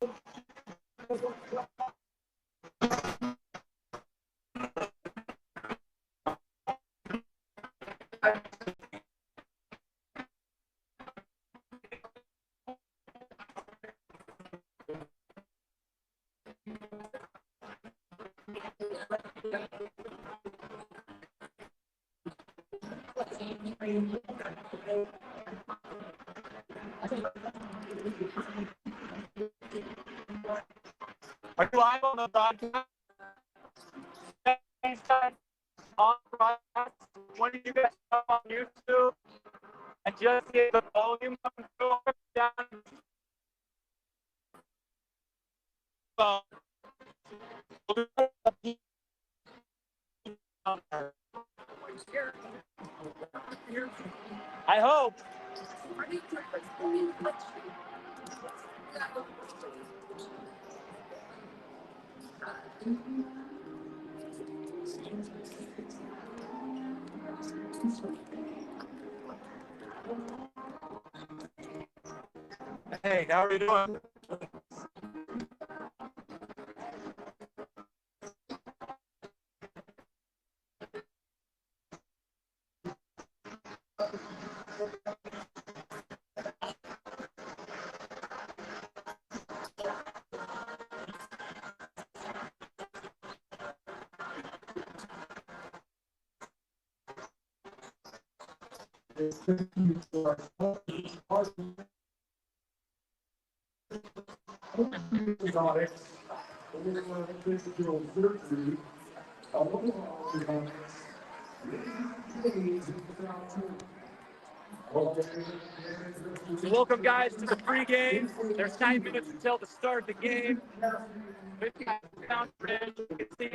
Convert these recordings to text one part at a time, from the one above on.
Are you live on the broadcast? On broadcast? When did you guys come on YouTube? And just get the volume down. I hope. Hey, how are you doing? Welcome, guys, to the pregame. There's 9 minutes until the start of the game. Mtn Ridge, you can see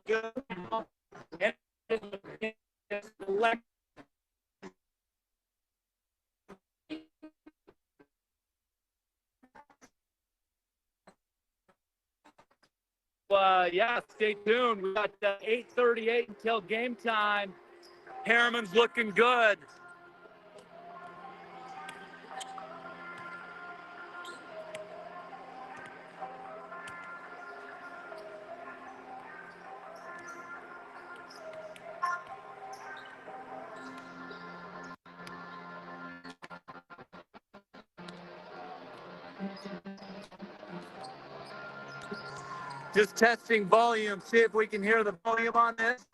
good now. And yeah, stay tuned. We got 8:38 until game time. Herriman's looking good. Just testing volume. See if we can hear the volume on this.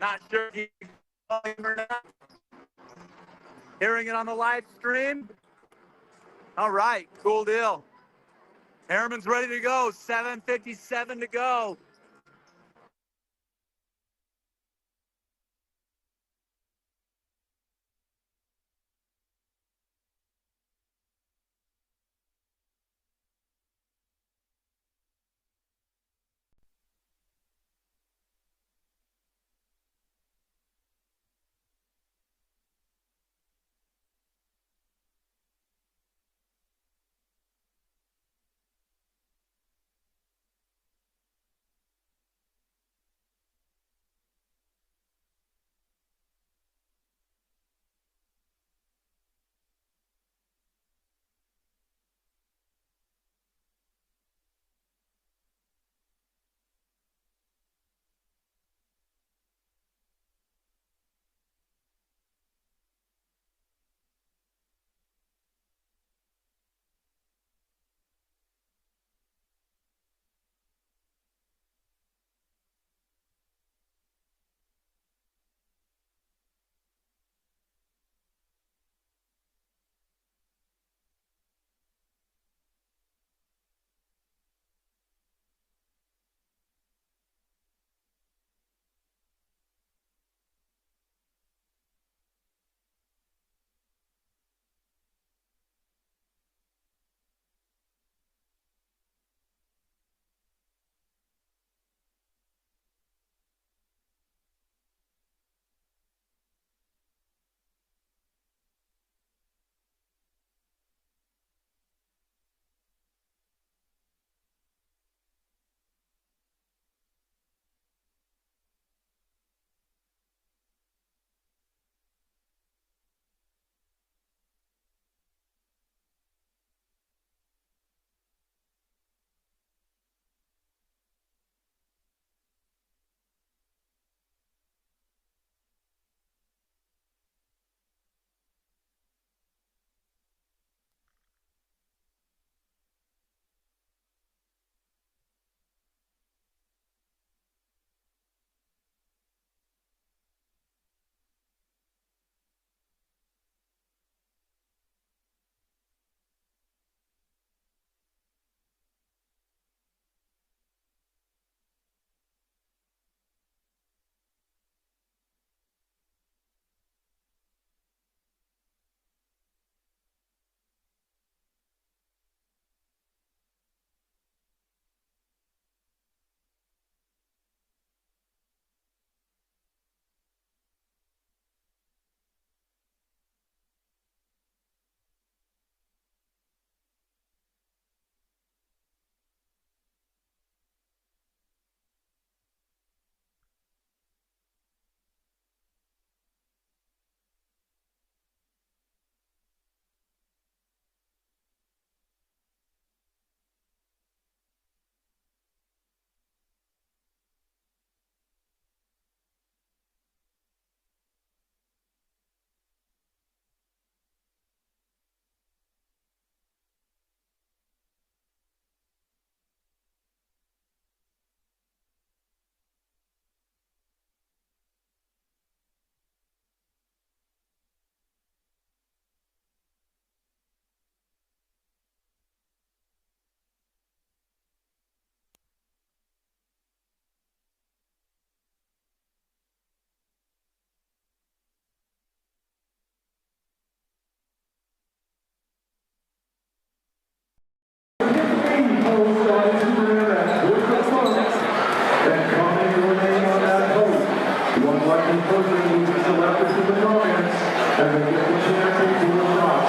Not sure if you can hear the volume or not. Hearing it on the live stream. All right, cool deal. Herriman's ready to go. 7:57 to go. One lucky person who is selected to the audience, and they get the chance to do a shot.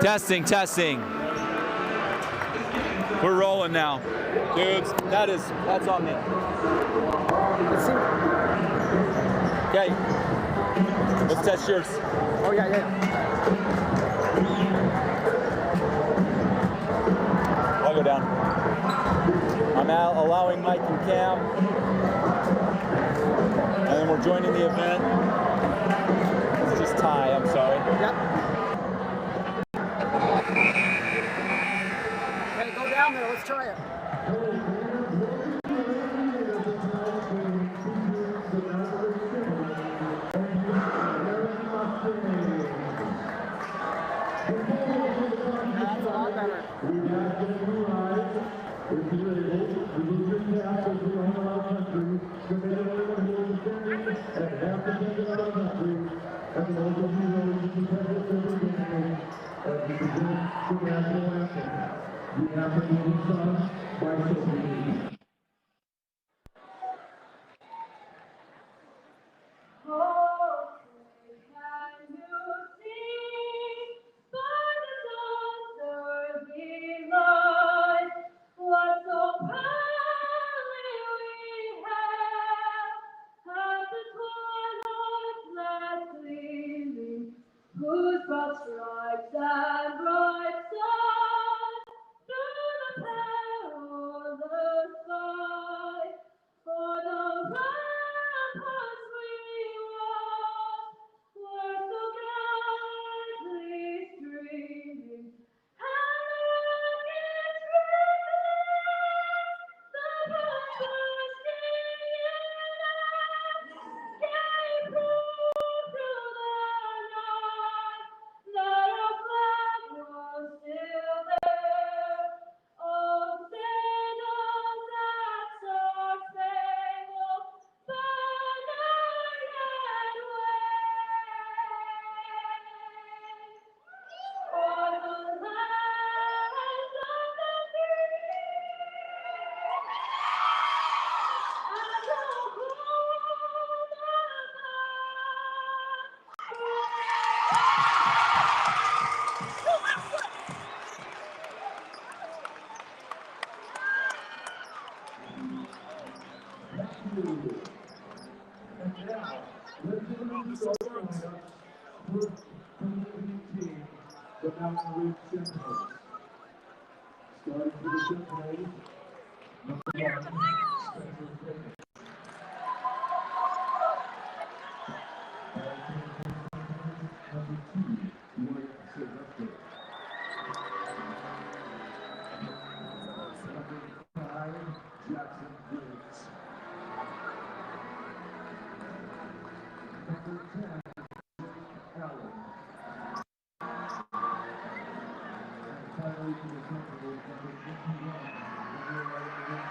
Testing, testing. We're rolling now. Dudes, that's on me. Okay. Let's test yours. Oh, yeah. I'll go down. I'm allowing Mike and Cam. And then we're joining the event. It's just Ty, I'm sorry. Yep. Okay, go down there. Let's try it. That's a lot better. We have to And now, let's introduce our lineup for team, the Mtn Ridge Sentinels. Starting for the Sentinels, number 1, Spencer Kramer. Number 2, Dwight Sylvester. Number 5, Jackson Briggs. Number 10, Allen. And finally to the Sentinels, number 21, the Sentinels are coached by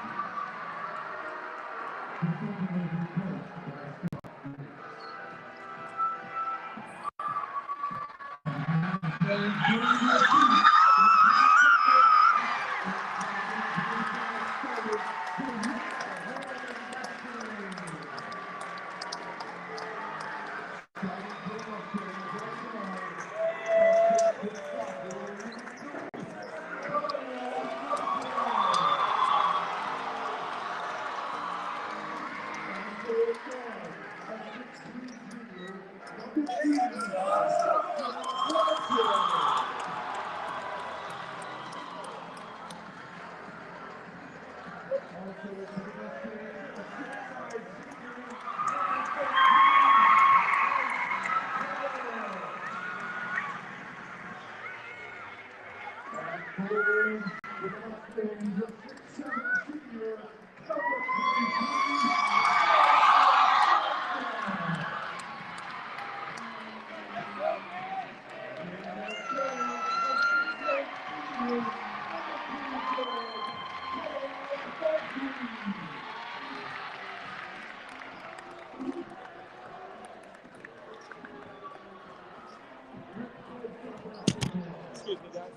Excuse me, guys.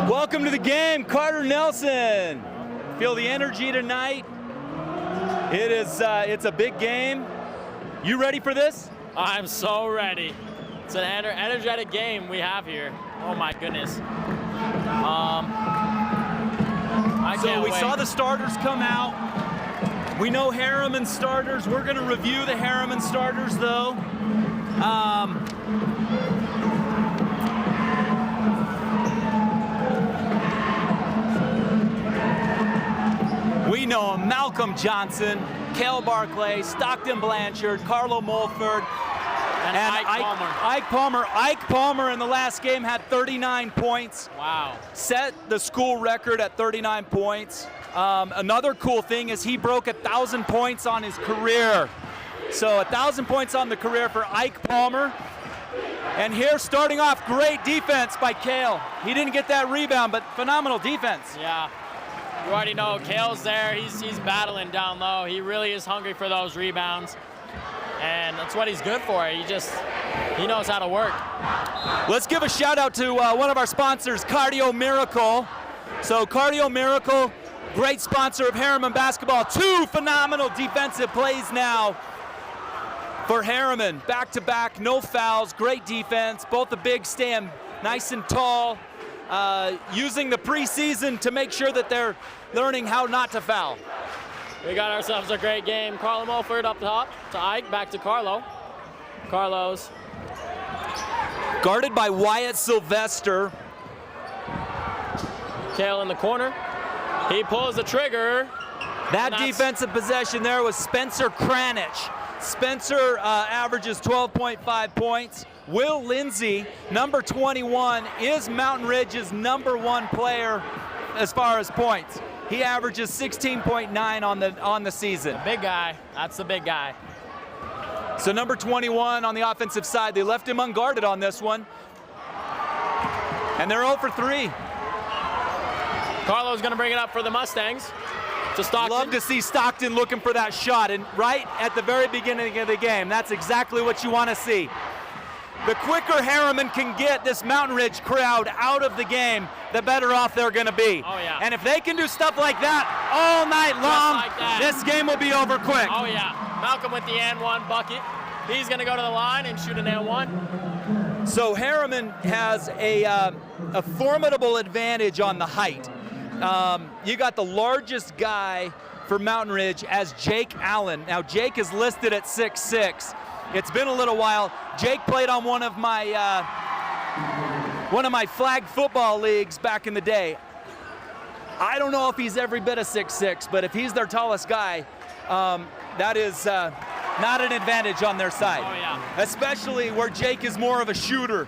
Welcome to the game, Carter Nelson. Feel the energy tonight. It's a big game. You ready for this? I'm so ready. It's an energetic game we have here. Oh my goodness. I can't So we wait. saw the starters come out. We know Herriman starters. We're going to review the Herriman starters though. We know them: Malcolm Johnson, Cale Barclay, Stockton Blanchard, Carlo Mulford, and Ike Palmer. Ike Palmer in the last game had 39 points. Wow. Set the school record at 39 points. Another cool thing is he broke 1,000 points on his career. So 1,000 points on the career for Ike Palmer. And here, starting off, great defense by Cale. He didn't get that rebound, but phenomenal defense. Yeah. You already know Cale's there. He's battling down low. He really is hungry for those rebounds. And that's what he's good for. He knows how to work. Let's give a shout out to one of our sponsors, Cardio Miracle. So Cardio Miracle, great sponsor of Herriman basketball. 2 phenomenal defensive plays now for Herriman. Back-to-back, no fouls, great defense. Both the bigs stand nice and tall, using the preseason to make sure that they're learning how not to foul. We got ourselves a great game. Carlo Mulford up top to Ike, back to Carlo. Carlos. Guarded by Wyatt Sylvester. Cale in the corner. He pulls the trigger. That defensive possession there was Spencer Kranich. Spencer averages 12.5 points. Will Lindsay, number 21, is Mtn Ridge's #1 player as far as points. He averages 16.9 on the season. Big guy. That's the big guy. So number 21 on the offensive side, they left him unguarded on this one. And they're 0 for 3. Carlo's going to bring it up for the Mustangs. To Stockton. Love to see Stockton looking for that shot, and right at the very beginning of the game, that's exactly what you want to see. the quicker Herriman can get this Mountain Ridge crowd out of the game, the better off they're going to be. Oh, yeah. And if they can do stuff like that all night long, like that, this game will be over quick. Oh, yeah. Malcolm with the and one bucket. He's going to go to the line and shoot an and one. So Herriman has a formidable advantage on the height. You got the largest guy for Mountain Ridge as Jake Allen. Now Jake is listed at 6'6". It's been a little while. Jake played on one of my flag football leagues back in the day. I don't know if he's every bit of 6'6", but if he's their tallest guy, that is not an advantage on their side. Oh, yeah. Especially where Jake is more of a shooter.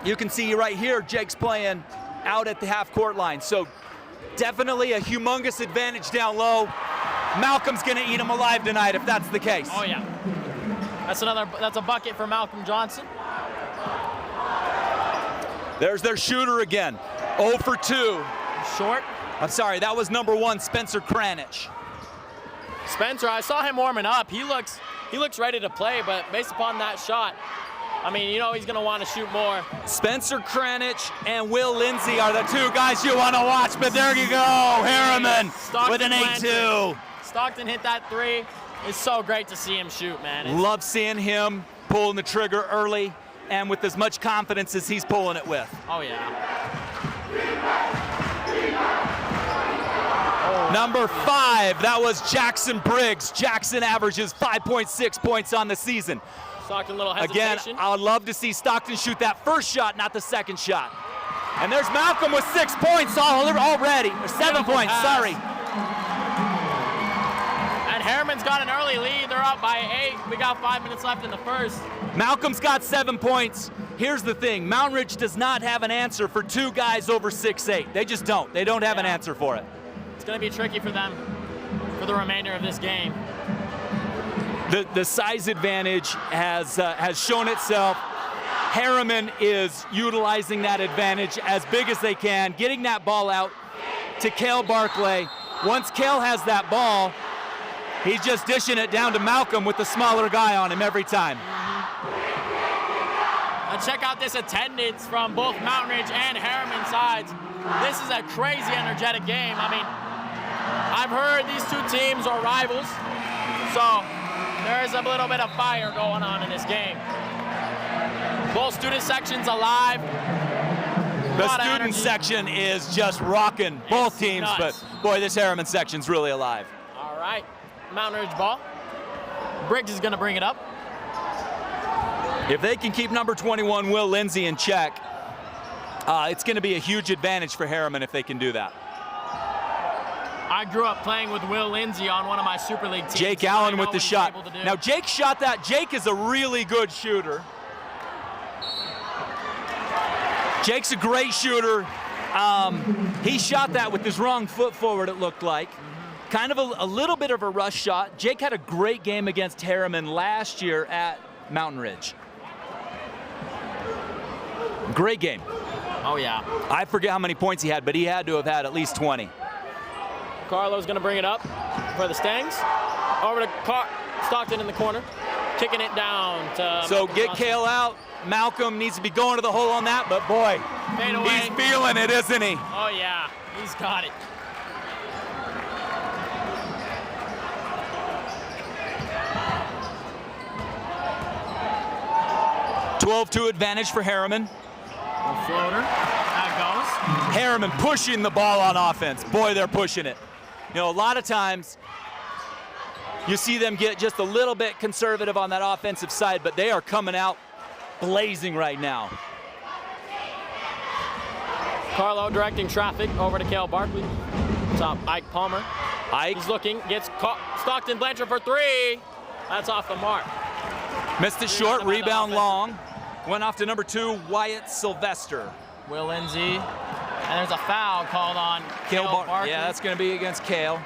You can see right here, Jake's playing out at the half-court line. So definitely a humongous advantage down low. Malcolm's gonna eat him alive tonight if that's the case. Oh, yeah. That's a bucket for Malcolm Johnson. There's their shooter again. 0 for 2. Short. I'm sorry, that was number 1, Spencer Kranich. Spencer, I saw him warming up. He looks ready to play, but based upon that shot, I mean, you know he's going to want to shoot more. Spencer Kranich and Will Lindsay are the two guys you want to watch, but there you go, Herriman with an 8-2. Stockton hit that 3. It's so great to see him shoot, man. Love seeing him pulling the trigger early and with as much confidence as he's pulling it with. Oh, yeah. Number 5, that was Jackson Briggs. Jackson averages 5.6 points on the season. Stockton, little hesitation. Again, I would love to see Stockton shoot that first shot, not the second shot. And there's Malcolm with 6 points already. Or 7 points, sorry. And Herriman's got an early lead. They're up by 8. We got 5 minutes left in the first. Malcolm's got 7 points. Here's the thing, Mountain Ridge does not have an answer for 2 guys over 6'8". They just don't. They don't have an answer for it. It's going to be tricky for them for the remainder of this game. The size advantage has shown itself. Herriman is utilizing that advantage as big as they can, getting that ball out to Cale Barclay. Once Cale has that ball, he's just dishing it down to Malcolm with the smaller guy on him every time. And check out this attendance from both Mountain Ridge and Herriman sides. This is a crazy energetic game. I mean, I've heard these two teams are rivals, so there is a little bit of fire going on in this game. Both student sections alive. The student section is just rocking both teams, nuts. But boy, this Herriman section's really alive. All right, Mountain Ridge ball. Briggs is gonna bring it up. If they can keep number 21, Will Lindsay, in check, it's gonna be a huge advantage for Herriman if they can do that. I grew up playing with Will Lindsay on one of my Super League teams. Jake Allen with the shot. Now Jake shot that. Jake is a really good shooter. Jake's a great shooter. He shot that with his wrong foot forward, it looked like. Kind of a little bit of a rush shot. Jake had a great game against Herriman last year at Mountain Ridge. Great game. Oh, yeah. I forget how many points he had, but he had to have had at least 20. Carlo's going to bring it up for the Stangs. Over to Stockton in the corner. Kicking it down to So Malcolm get Johnson. Cale out. Malcolm needs to be going to the hole on that, but boy, Fade away. he's feeling it, isn't he? Oh, yeah. He's got it. (12-2) advantage for Herriman. A floater. That goes. Herriman pushing the ball on offense. Boy, they're pushing it. You know, a lot of times you see them get just a little bit conservative on that offensive side, but they are coming out blazing right now. Carlo directing traffic over to Cale Barkley. Top Ike Palmer. Ike He's looking, gets caught. Stockton Blanchard for 3. That's off the mark. missed it short, rebound long. Went off to number 2, Wyatt Sylvester. Will Lindsay. And there's a foul called on Cale Barkley. Yeah, that's going to be against Cale.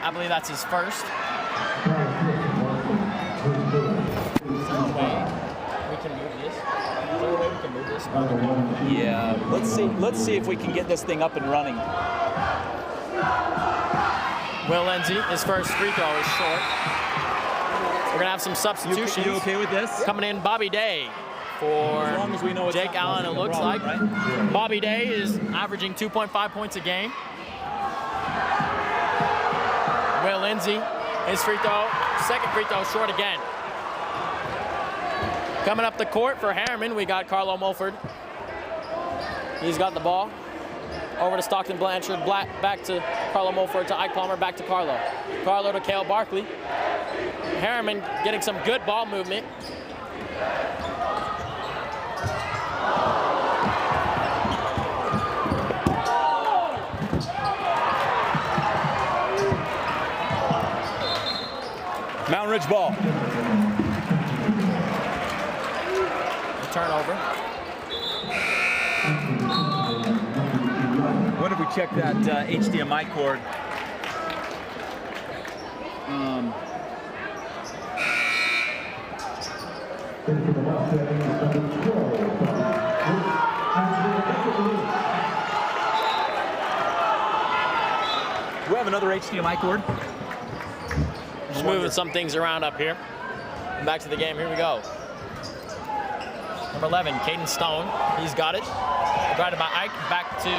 I believe that's his first. Is there a way we can move this? Is there a way we can move this? Yeah, let's see if we can get this thing up and running. Will Lindsay, his first free throw is short. We're gonna have some substitutions. You okay with this? Coming in, Bobby Day for As long as we know it's Jake not Allen, it looks wrong, like. right? Bobby Day is averaging 2.5 points a game. Will Lindsay, his free throw, second free throw short again. Coming up the court for Herriman, we got Carlo Mulford. He's got the ball. Over to Stockton Blanchard, back to Carlo Mulford, to Ike Palmer, back to Carlo. Carlo to Cale Barkley. Herriman getting some good ball movement. Mountain Ridge ball. Turnover. What if we check that HDMI cord? We have another HDMI cord. Just moving some things around up here. Back to the game, here we go. Number 11, Caden Stone, he's got it. Guarded by Ike, back to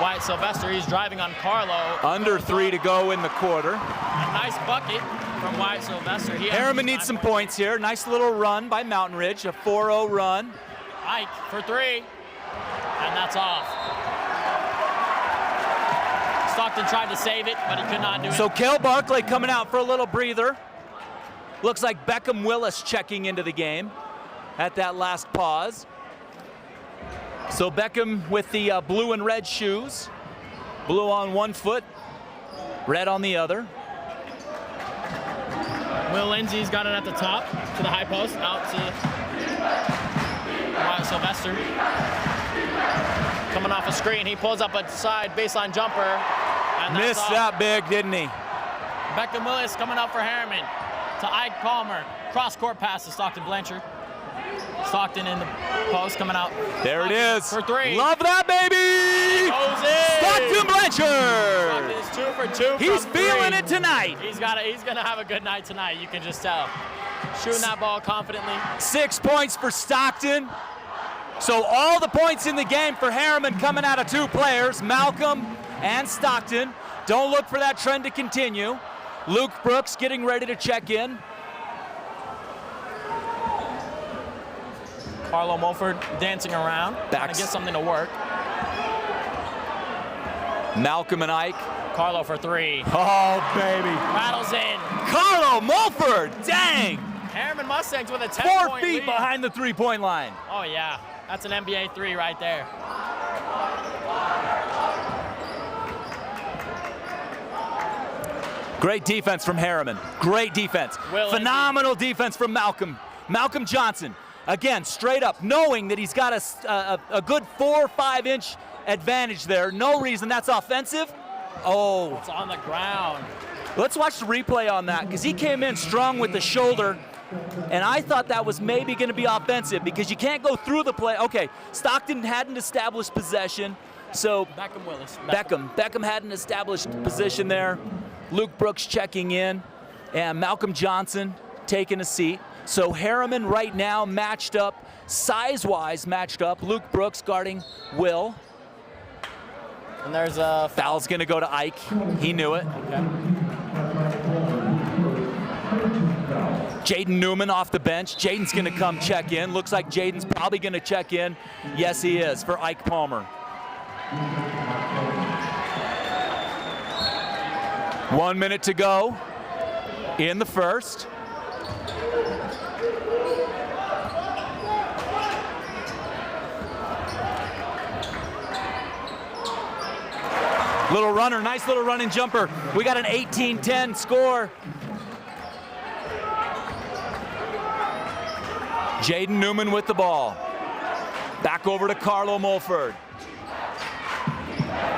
Wyatt Sylvester. He's driving on Carlo. Under 3 to go in the quarter. A nice bucket from Wyatt Sylvester. Herriman needs some points here. Nice little run by Mountain Ridge, a 4-0 run. Ike for 3, and that's off. Stockton tried to save it, but he could not do it. So Cale Barkley coming out for a little breather. Looks like Beckham Willis checking into the game at that last pause. So Beckham with the blue and red shoes. Blue on one foot, red on the other. Will Lindsay's got it at the top to the high post, out to Wyatt Sylvester. Coming off a screen, he pulls up a side baseline jumper. And that's Missed off. that big, didn't he? Beckham Willis coming up for Herriman to Ike Palmer. Cross-court pass to Stockton Blanchard. Stockton in the post, coming out. There it is. For 3. Love that, baby! Goes in. Stockton Blanchard! Stockton is 2 for 2. He's from feeling 3. it tonight. He's gonna have a good night tonight. You can just tell. Shooting that ball confidently. 6 points for Stockton. So all the points in the game for Herriman coming out of 2 players, Malcolm and Stockton. Don't look for that trend to continue. Luke Brooks getting ready to check in. Carlo Mulford dancing around, trying to get something to work. Malcolm and Ike. Carlo for 3. Oh, baby. Rattles in. Carlo Mulford, dang! Herriman Mustangs with a 10-point 4 feet lead. behind the three-point line. Oh, yeah. That's an NBA 3 right there. Great defense from Herriman. Great defense. Phenomenal defense from Malcolm. Malcolm Johnson. Again, straight up, knowing that he's got a good 4 or 5 inch advantage there. No reason that's offensive. Oh. It's on the ground. Let's watch the replay on that, because he came in strong with the shoulder, and I thought that was maybe going to be offensive because you can't go through the play. Okay, Stockton hadn't established possession, so Beckham Willis. Beckham hadn't established position there. Luke Brooks checking in, and Malcolm Johnson taking a seat. So Herriman right now matched up, size-wise matched up. Luke Brooks guarding Will. And there's a foul's going to go to Ike. He knew it. Okay. Jaden Newman off the bench. Jaden's going to come check in. Looks like Jaden's probably going to check in. Yes, he is, for Ike Palmer. 1 minute to go in the first. Little runner, nice little running jumper. We got an 18-10 score. Jaden Newman with the ball. Back over to Carlo Mulford.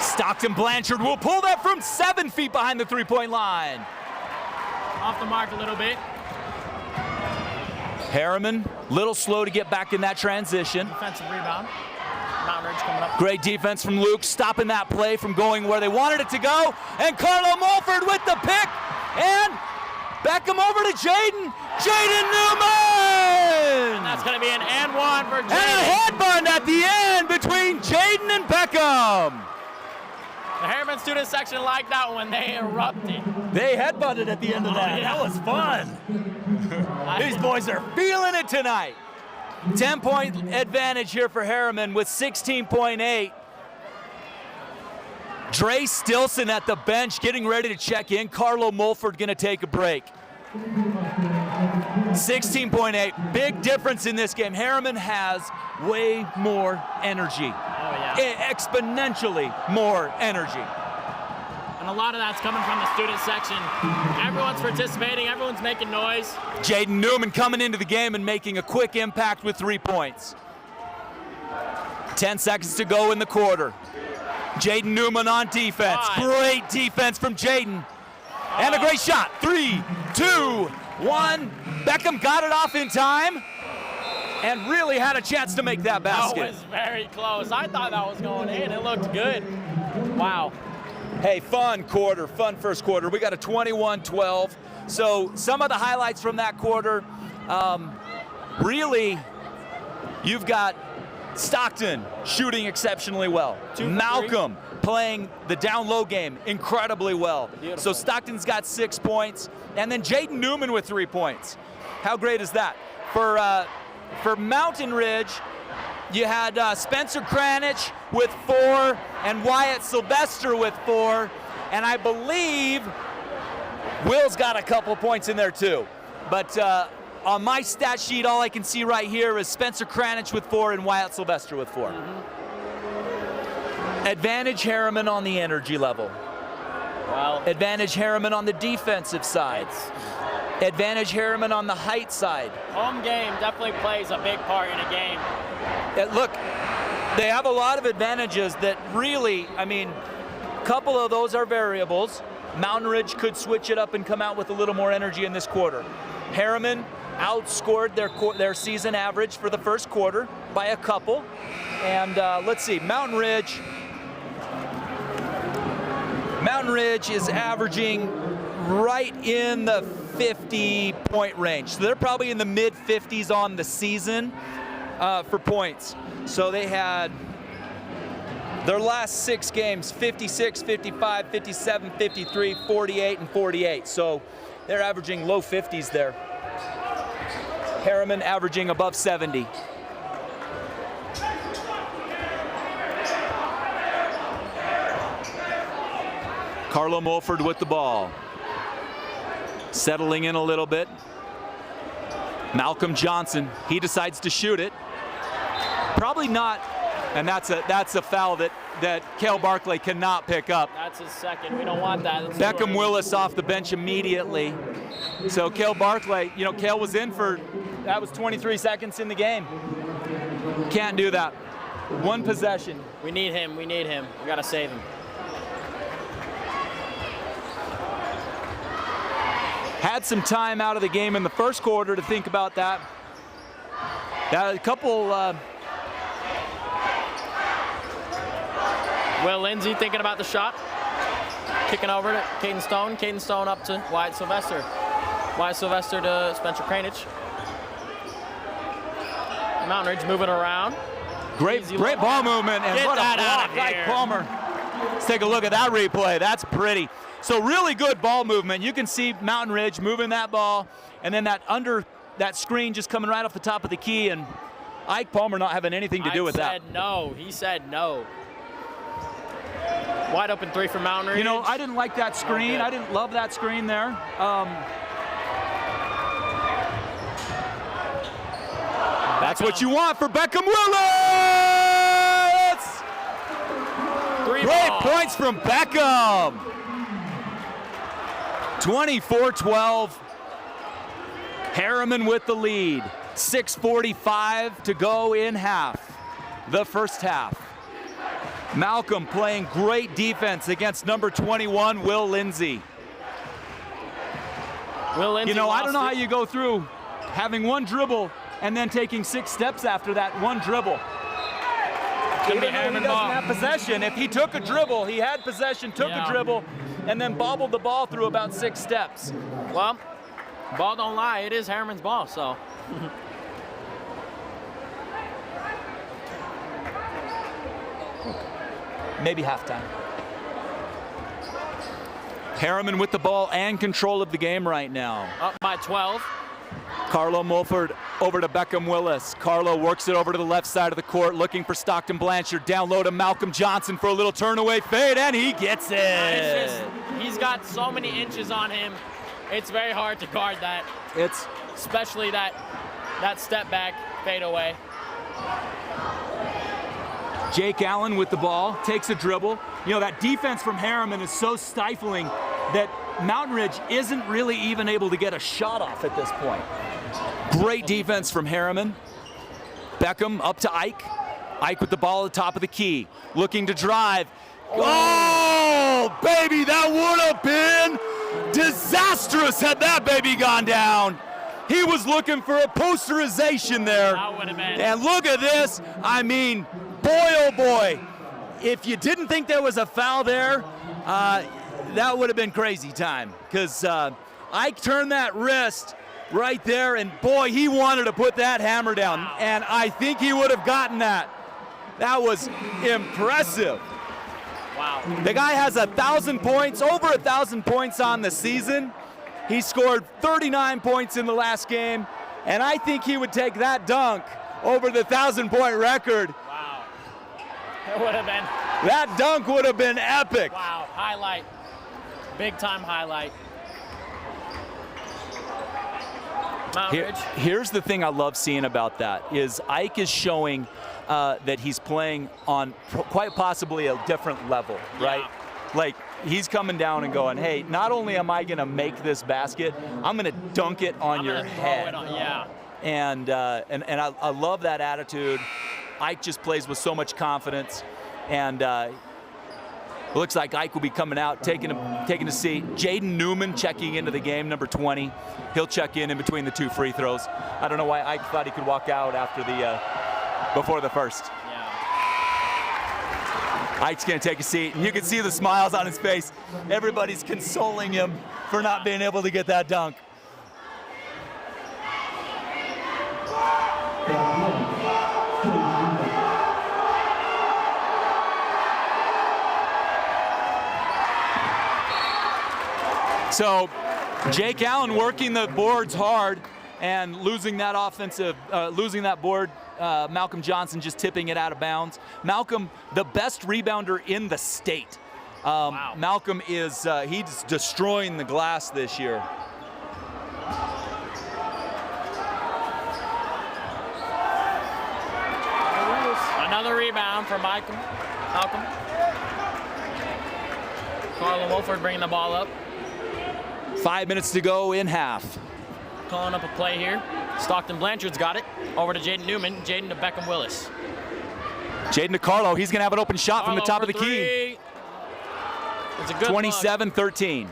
Stockton Blanchard will pull that from 7 feet behind the three-point line. Off the mark a little bit. Herriman, little slow to get back in that transition. Defensive rebound. Mountain Ridge coming up. Great defense from Luke, stopping that play from going where they wanted it to go. And Carlo Mulford with the pick. And Beckham over to Jaden. Jaden Newman! And that's going to be an and one for And a Jaden. headbutt at the end between Jaden and Beckham. The Herriman student section liked that when they erupted. They headbutted at the end of that. yeah. That was fun. These boys are feeling it tonight. 10-point advantage here for Herriman with 16.8. Dre Stilson at the bench getting ready to check in. Carlo Mulford going to take a break. 16.8. Big difference in this game. Herriman has way more energy. Oh, yeah. Exponentially more energy. And a lot of that's coming from the student section. Everyone's participating, everyone's making noise. Jaden Newman coming into the game and making a quick impact with 3 points. 10 seconds to go in the quarter. Jaden Newman on defense. Great defense from Jaden. And a great shot. 3, 2, 1. Beckham got it off in time and really had a chance to make that basket. That was very close. I thought that was going in. It looked good. Wow. Hey, fun quarter, fun first quarter. We got a 21-12. So some of the highlights from that quarter, really, you've got Stockton shooting exceptionally well. Malcolm playing the down-low game incredibly well. Beautiful. So Stockton's got 6 points, and then Jaden Newman with 3 points. How great is that? For Mtn Ridge, you had Spencer Kranich with 4 and Wyatt Sylvester with 4, and I believe Will's got a couple points in there too. But on my stat sheet, all I can see right here is Spencer Kranich with 4 and Wyatt Sylvester with 4. Advantage Herriman on the energy level. Well, Advantage Herriman on the defensive side. Advantage Herriman on the height side. home game definitely plays a big part in a game. Look, they have a lot of advantages that really, I mean, a couple of those are variables. Mtn Ridge could switch it up and come out with a little more energy in this quarter. Herriman outscored their season average for the first quarter by a couple. And let's see, Mtn Ridge is averaging right in the 50-point range. So they're probably in the mid-50s on the season for points. So they had their last 6 games, 56, 55, 57, 53, 48, and 48. So they're averaging low 50s there. Herriman averaging above 70. Carlo Mulford with the ball. Settling in a little bit. Malcolm Johnson, he decides to shoot it. Probably not, and that's a foul that Cale Barclay cannot pick up. That's his second. We don't want that. That's Beckham Willis off the bench immediately. So Cale Barclay, you know, Cale was in for, that was 23 seconds in the game. Can't do that. 1 possession. We need him. We need him. We got to save him. Had some time out of the game in the first quarter to think about that. A couple. Will Lindsay thinking about the shot. Kicking over to Caden Stone. Caden Stone up to Wyatt Sylvester. Wyatt Sylvester to Spencer Kranich. Mtn Ridge moving around. Great ball movement, and Get what a that out block of by here. Palmer. Let's take a look at that replay. That's pretty. So really good ball movement. You can see Mtn Ridge moving that ball, and then that screen just coming right off the top of the key, and Ike Palmer not having anything to do with that. He said no. He said no. Wide open 3 for Mtn Ridge. You know, I didn't like that screen. Okay. I didn't love that screen there. That's what you want for Beckham Willis! 3 Great ball. points from Beckham. 24-12. Herriman with the lead. 6:45 to go in half. The first half. Malcolm playing great defense against number 21, Will Lindsay. Will Lindsay You know, I don't know lost how it. you go through having 1 dribble and then taking 6 steps after that 1 dribble. Gonna be Even though he Herriman doesn't ball. have possession, if he took a dribble, he had possession, took Yeah. a dribble, and then bobbled the ball through about 6 steps. Well, Ball don't lie. It is Herriman's ball, so. Maybe halftime. Herriman with the ball and control of the game right now. Up by 12. Carlo Mulford over to Beckham Willis. Carlo works it over to the left side of the court, looking for Stockton Blanchard. Down low to Malcolm Johnson for a little turnaway fade, and he gets it. He's got so many inches on him. It's very hard to guard that. It's especially that step back fade away. Jake Allen with the ball, takes a dribble. You know, that defense from Herriman is so stifling that Mountain Ridge isn't really even able to get a shot off at this point. Great defense from Herriman. Beckham up to Ike. Ike with the ball at the top of the key, looking to drive. Oh, baby, that would have been disastrous had that baby gone down. He was looking for a posterization there. That would have been. And look at this. I mean, boy, oh boy. If you didn't think there was a foul there, that would have been crazy time. Because Ike turned that wrist right there, and boy, he wanted to put that hammer down. Wow. And I think he would have gotten that. That was impressive. Wow. The guy has 1,000 points, over 1,000 points on the season. He scored 39 points in the last game, and I think he would take that dunk over the 1,000-point record. Wow. It would have been. That dunk would have been epic. Wow. Highlight. Big time highlight. Mountain Ridge. Here's the thing I love seeing about that is Ike is showing that he's playing on quite possibly a different level, right? Yeah. Like, he's coming down and going, hey, not only am I going to make this basket, I'm going to dunk it on your head. Yeah. And I love that attitude. Ike just plays with so much confidence, and it looks like Ike will be coming out, taking a seat. Jaden Newman checking into the game, number 20. He'll check in between the two free throws. I don't know why Ike thought he could walk out after before the first. Yeah. Ike's gonna take a seat, and you can see the smiles on his face. Everybody's consoling him for not being able to get that dunk. So Jake Allen working the boards hard and losing that board. Malcolm Johnson just tipping it out of bounds. Malcolm, the best rebounder in the state. Wow. Malcolm is he's destroying the glass this year. Another rebound for Malcolm. Carlo Mulford bringing the ball up. 5 minutes to go in half. Calling up a play here. Stockton Blanchard's got it. Over to Jaden Newman. Jaden to Beckham Willis. Jaden to Carlo. He's going to have an open shot from the top of the key. It's a good 27-13.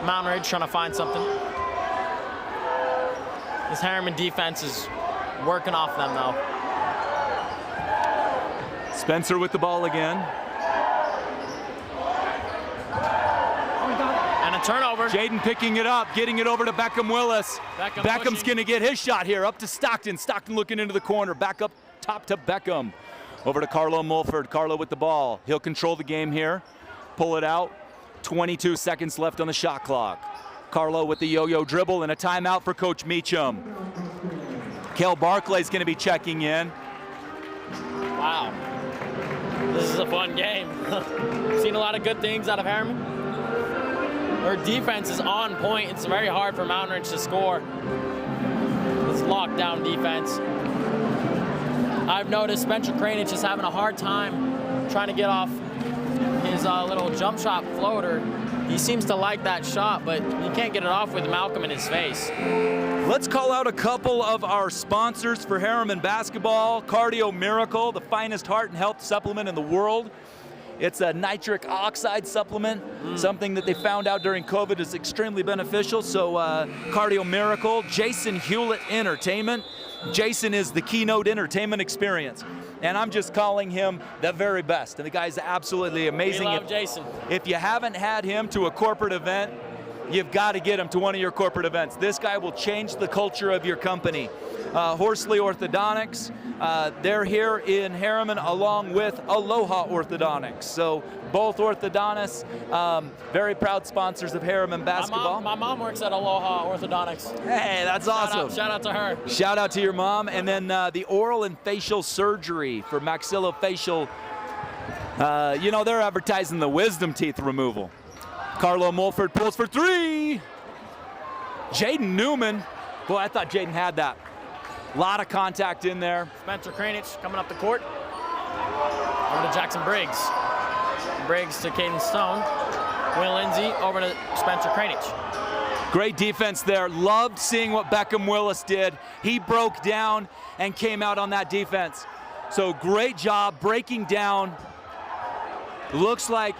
Mountain Ridge trying to find something. This Herriman defense is working off them, though. Spencer with the ball again. And a turnover. Jaden picking it up, getting it over to Beckham Willis. Beckham's going to get his shot here, up to Stockton. Stockton looking into the corner, back up top to Beckham. Over to Carlo Mulford. Carlo with the ball. He'll control the game here, pull it out. 22 seconds left on the shot clock. Carlo with the yo-yo dribble and a timeout for Coach Meacham. Kel Barclay's going to be checking in. Wow. This is a fun game. Seen a lot of good things out of Herriman. Their defense is on point. It's very hard for Mountain Ridge to score. This lockdown defense. I've noticed Spencer Crane is just having a hard time trying to get off his little jump shot floater. He seems to like that shot, but he can't get it off with Malcolm in his face. Let's call out a couple of our sponsors for Herriman basketball. Cardio Miracle, the finest heart and health supplement in the world. It's a nitric oxide supplement, something that they found out during COVID is extremely beneficial. So Cardio Miracle. Jason Hewlett Entertainment. Jason is the keynote entertainment experience. and I'm just calling him the very best. And the guy's absolutely amazing. We love Jason. If you haven't had him to a corporate event, you've got to get him to one of your corporate events. This guy will change the culture of your company. Horsley Orthodontics, they're here in Herriman along with Aloha Orthodontics. So both orthodontists, very proud sponsors of Herriman basketball. My mom works at Aloha Orthodontics. Hey, that's awesome. Shout out to her. Shout out to your mom. And then the oral and facial surgery for maxillofacial. You know, they're advertising the wisdom teeth removal. Carlo Mulford pulls for three. Jaden Newman. Boy, I thought Jaden had that. A lot of contact in there. Spencer Kranich coming up the court. Over to Jackson Briggs. Briggs to Caden Stone. Will Lindsay over to Spencer Kranich. Great defense there. Loved seeing what Beckham Willis did. He broke down and came out on that defense. So great job breaking down. Looks like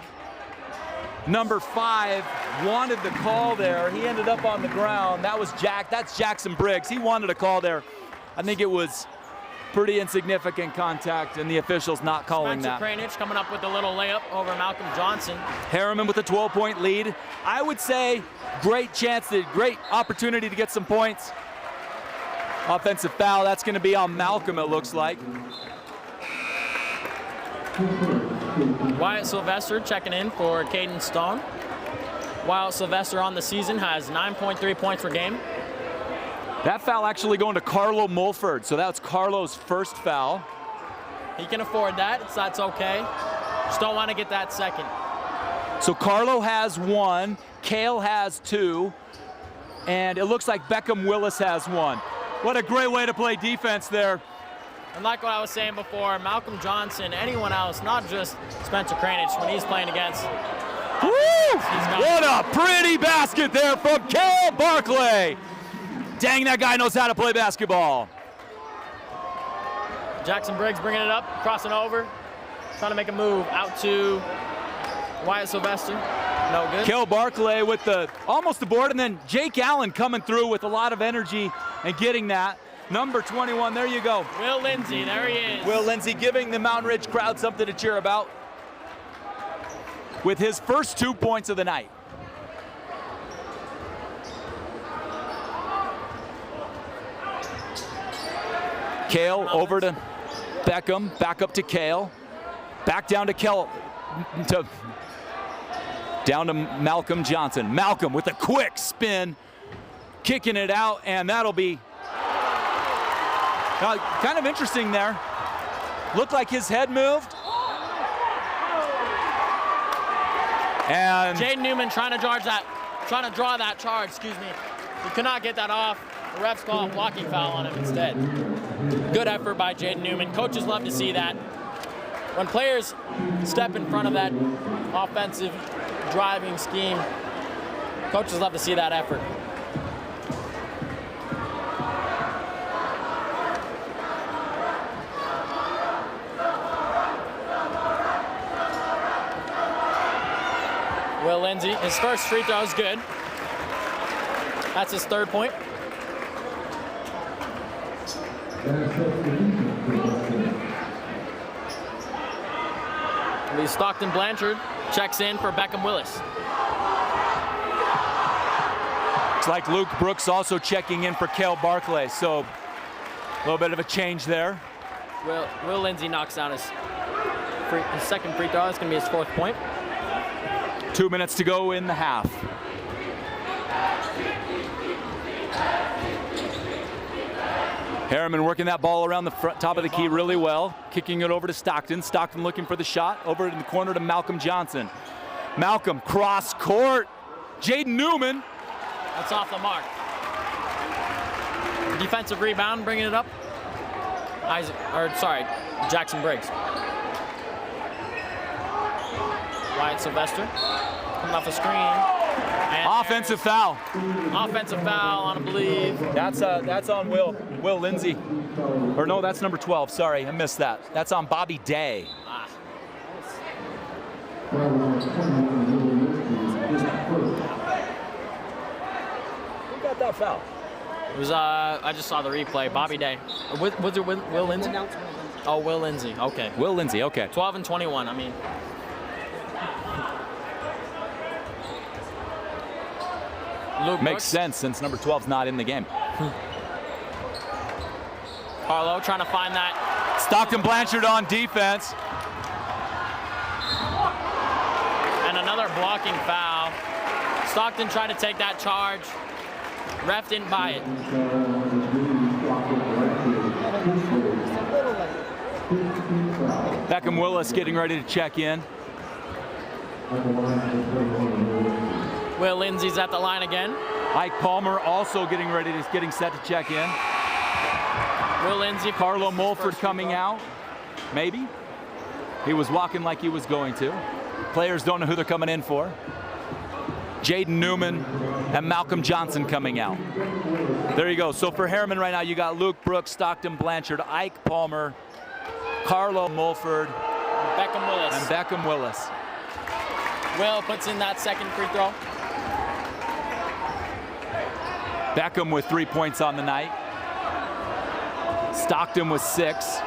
number 5 wanted the call there. He ended up on the ground. That's Jackson Briggs. He wanted a call there. I think it was pretty insignificant contact, and the officials not calling that. Spencer Kranich coming up with a little layup over Malcolm Johnson. Herriman with a 12-point lead. I would say great opportunity to get some points. Offensive foul, that's going to be on Malcolm, it looks like. Wyatt Sylvester checking in for Caden Stone. Wyatt Sylvester on the season has 9.3 points per game. That foul actually going to Carlo Mulford, so that's Carlo's first foul. He can afford that, so that's okay. Just don't want to get that second. So Carlo has 1, Cale has 2, and it looks like Beckham Willis has 1. What a great way to play defense there. And like what I was saying before, Malcolm Johnson, anyone else, not just Spencer Kranich, when he's playing against. Woo! What a pretty basket there from Cale Barkley. Dang, that guy knows how to play basketball. Jackson Briggs bringing it up, crossing over, trying to make a move out to Wyatt Sylvester. No good. Cale Barkley with almost the board, and then Jake Allen coming through with a lot of energy and getting that. Number 21, there you go. Will Lindsay, there he is. Will Lindsay giving the Mtn Ridge crowd something to cheer about with his first 2 points of the night. Cale over to Beckham, back up to Cale, back down to Cale, down to Malcolm Johnson. Malcolm with a quick spin, kicking it out, and that'll be kind of interesting there. Looked like his head moved. And Jaden Newman trying to draw that charge, excuse me. He could not get that off. The refs call a blocking foul on him instead. Good effort by Jaden Newman. Coaches love to see that. When players step in front of that offensive driving scheme, coaches love to see that effort. Will Lindsay, his first free throw is good. That's his 3rd point. Lee Stockton Blanchard checks in for Beckham Willis. Looks like Luke Brooks also checking in for Cale Barkley, so a little bit of a change there. Will Lindsay knocks down his second free throw. It's going to be his 4th point. 2 minutes to go in the half. Herriman working that ball around the top of the key really well, kicking it over to Stockton. Stockton looking for the shot, over in the corner to Malcolm Johnson. Malcolm cross court. Jaden Newman. That's off the mark. Defensive rebound, bringing it up. Jackson Briggs. Wyatt Sylvester coming off the screen. And offensive foul. Offensive foul on, I believe. That's on Will Lindsay. Or no, that's number 12. Sorry, I missed that. That's on Bobby Day. Who got that foul? It was I just saw the replay. Bobby Day. Was it Will Lindsay? Oh, Will Lindsay. Okay. Will Lindsay, okay. 12 and 21. I mean. Luke Makes Brooks. sense since number 12's not in the game. Carlo trying to find that. Stockton Blanchard on defense. And another blocking foul. Stockton trying to take that charge. Ref didn't buy it. Beckham Willis getting ready to check in. Will Lindsay's at the line again. Ike Palmer also getting set to check in. Will Lindsay. Carlo Mulford coming out. Maybe. He was walking like he was going to. Players don't know who they're coming in for. Jaden Newman and Malcolm Johnson coming out. There you go. So for Herriman right now, you got Luke Brooks, Stockton Blanchard, Ike Palmer, Carlo Mulford, Beckham Willis. Will puts in that second free throw. Beckham with 3 points on the night. Stockton with 6.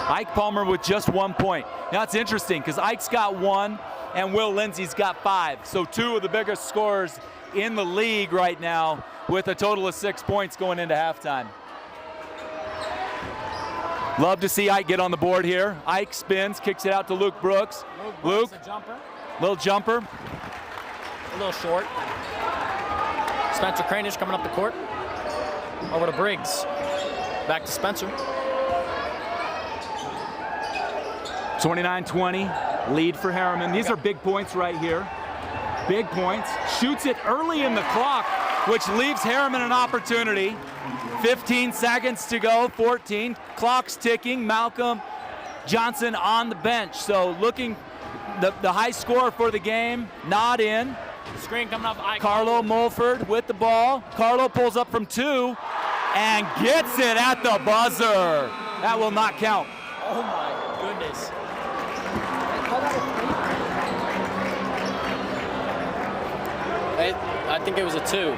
Ike Palmer with just 1 point. Now it's interesting because Ike's got 1 and Will Lindsay's got 5. So 2 of the biggest scorers in the league right now with a total of 6 points going into halftime. Love to see Ike get on the board here. Ike spins, kicks it out to Luke Brooks. Luke, a jumper. little jumper. A little short. Spencer Cranish coming up the court. Over to Briggs. Back to Spencer. 29-20, lead for Herriman. These are big points right here. Big points. Shoots it early in the clock, which leaves Herriman an opportunity. 15 seconds to go, 14. Clock's ticking. Malcolm Johnson on the bench. So looking, the high score for the game, not in. Screen coming off Ike. Carlo Mulford with the ball. Carlo pulls up from 2 and gets it at the buzzer. That will not count. Oh my goodness. I think it was a 2.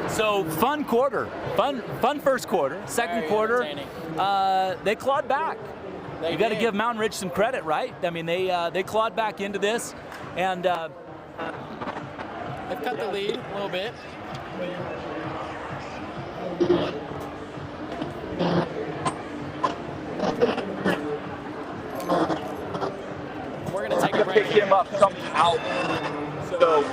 So fun quarter, fun first quarter. Second Very quarter, entertaining. they clawed back. You got to give Mountain Ridge some credit, right? I mean, they clawed back into this, and they've cut the lead a little bit. We're gonna take a break. pick him up coming out. So.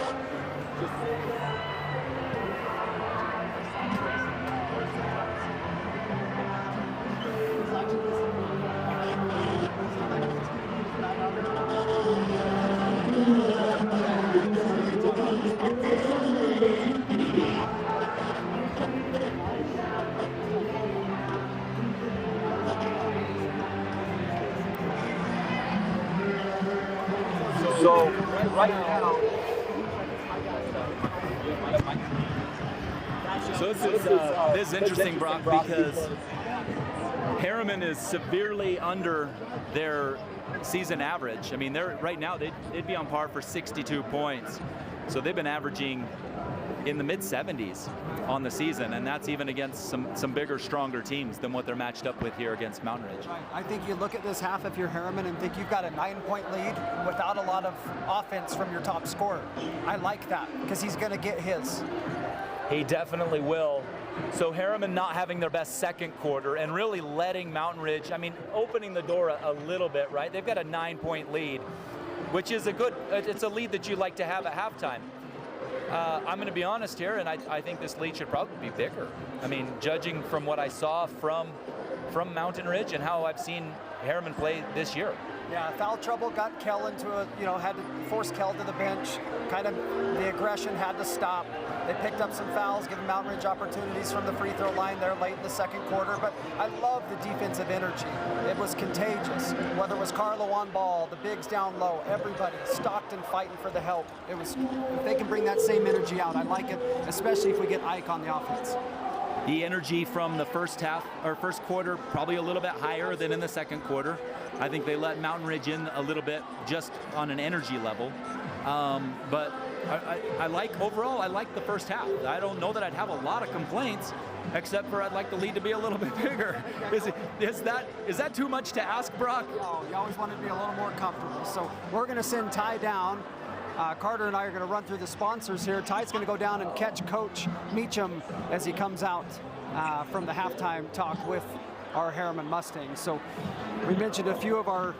So right now, this is interesting, Brock, because Herriman is severely under their season average. I mean, right now they'd be on par for 62 points. So they've been averaging in the mid-70s on the season, and that's even against some bigger, stronger teams than what they're matched up with here against Mountain Ridge. I think you look at this half if you're Herriman and think you've got a 9-point lead without a lot of offense from your top scorer. I like that because he's going to get his. He definitely will. So Herriman not having their best second quarter and really letting Mountain Ridge, I mean, opening the door a little bit, right? They've got a 9-point lead, which is it's a lead that you like to have at halftime. I'm going to be honest here, and I think this lead should probably be bigger. I mean, judging from what I saw from Mountain Ridge and how I've seen Herriman play this year. Yeah, foul trouble got Kell into had to force Kell to the bench. Kind of the aggression had to stop. They picked up some fouls, giving Mountain Ridge opportunities from the free throw line there late in the second quarter. But I love the defensive energy. It was contagious. Whether it was Carlo on ball, the bigs down low, everybody, Stockton fighting for the help. If they can bring that same energy out, I like it, especially if we get Ike on the offense. The energy from the first quarter, probably a little bit higher than in the second quarter. I think they let Mountain Ridge in a little bit just on an energy level. But I like overall. I like the first half. I don't know that I'd have a lot of complaints, except for I'd like the lead to be a little bit bigger. Is that too much to ask, Brock? No, you always want to be a little more comfortable. So we're going to send Ty down. Carter and I are going to run through the sponsors here. Ty's going to go down and catch Coach Meacham as he comes out from the halftime talk with our Herriman Mustangs. So we mentioned a few of our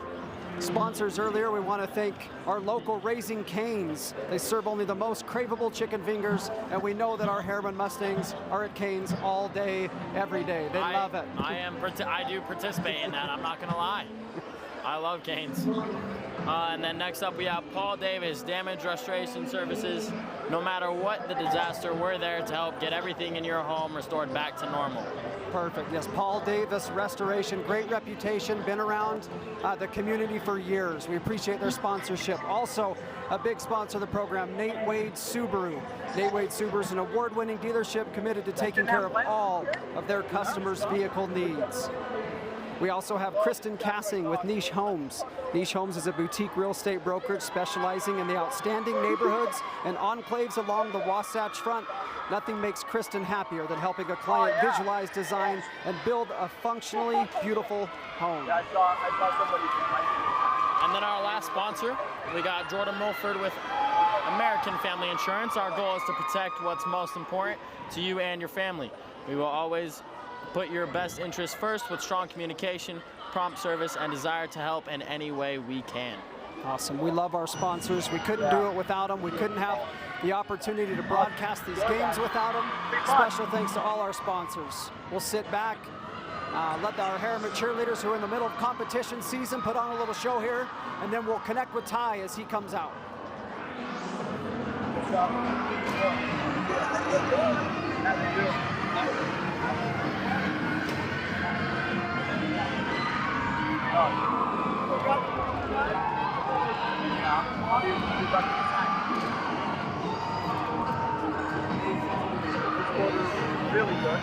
sponsors earlier. We want to thank our local Raising Cane's. They serve only the most craveable chicken fingers, and we know that our Herriman Mustangs are at Cane's all day, every day. They love it. I do participate in that. I'm not going to lie. I love Cane's. And then next up we have Paul Davis, Damage Restoration Services. No matter what the disaster, we're there to help get everything in your home restored back to normal. Perfect. Yes, Paul Davis Restoration, great reputation, been around the community for years. We appreciate their sponsorship. Also, a big sponsor of the program, Nate Wade Subaru. Nate Wade Subaru is an award-winning dealership committed to taking care of all of their customers' vehicle needs. We also have Kristen Cassing with Niche Homes. Niche Homes is a boutique real estate brokerage specializing in the outstanding neighborhoods and enclaves along the Wasatch Front. Nothing makes Kristen happier than helping a client visualize, design, and build a functionally beautiful home. I saw somebody. And then our last sponsor, we got Jordan Mulford with American Family Insurance. Our goal is to protect what's most important to you and your family. We will always put your best interests first with strong communication, prompt service, and desire to help in any way we can. Awesome. We love our sponsors. We couldn't do it without them. We couldn't have the opportunity to broadcast these games without them. Special thanks to all our sponsors. We'll sit back, let our Herriman cheerleaders who are in the middle of competition season put on a little show here, and then we'll connect with Ty as he comes out. Really good.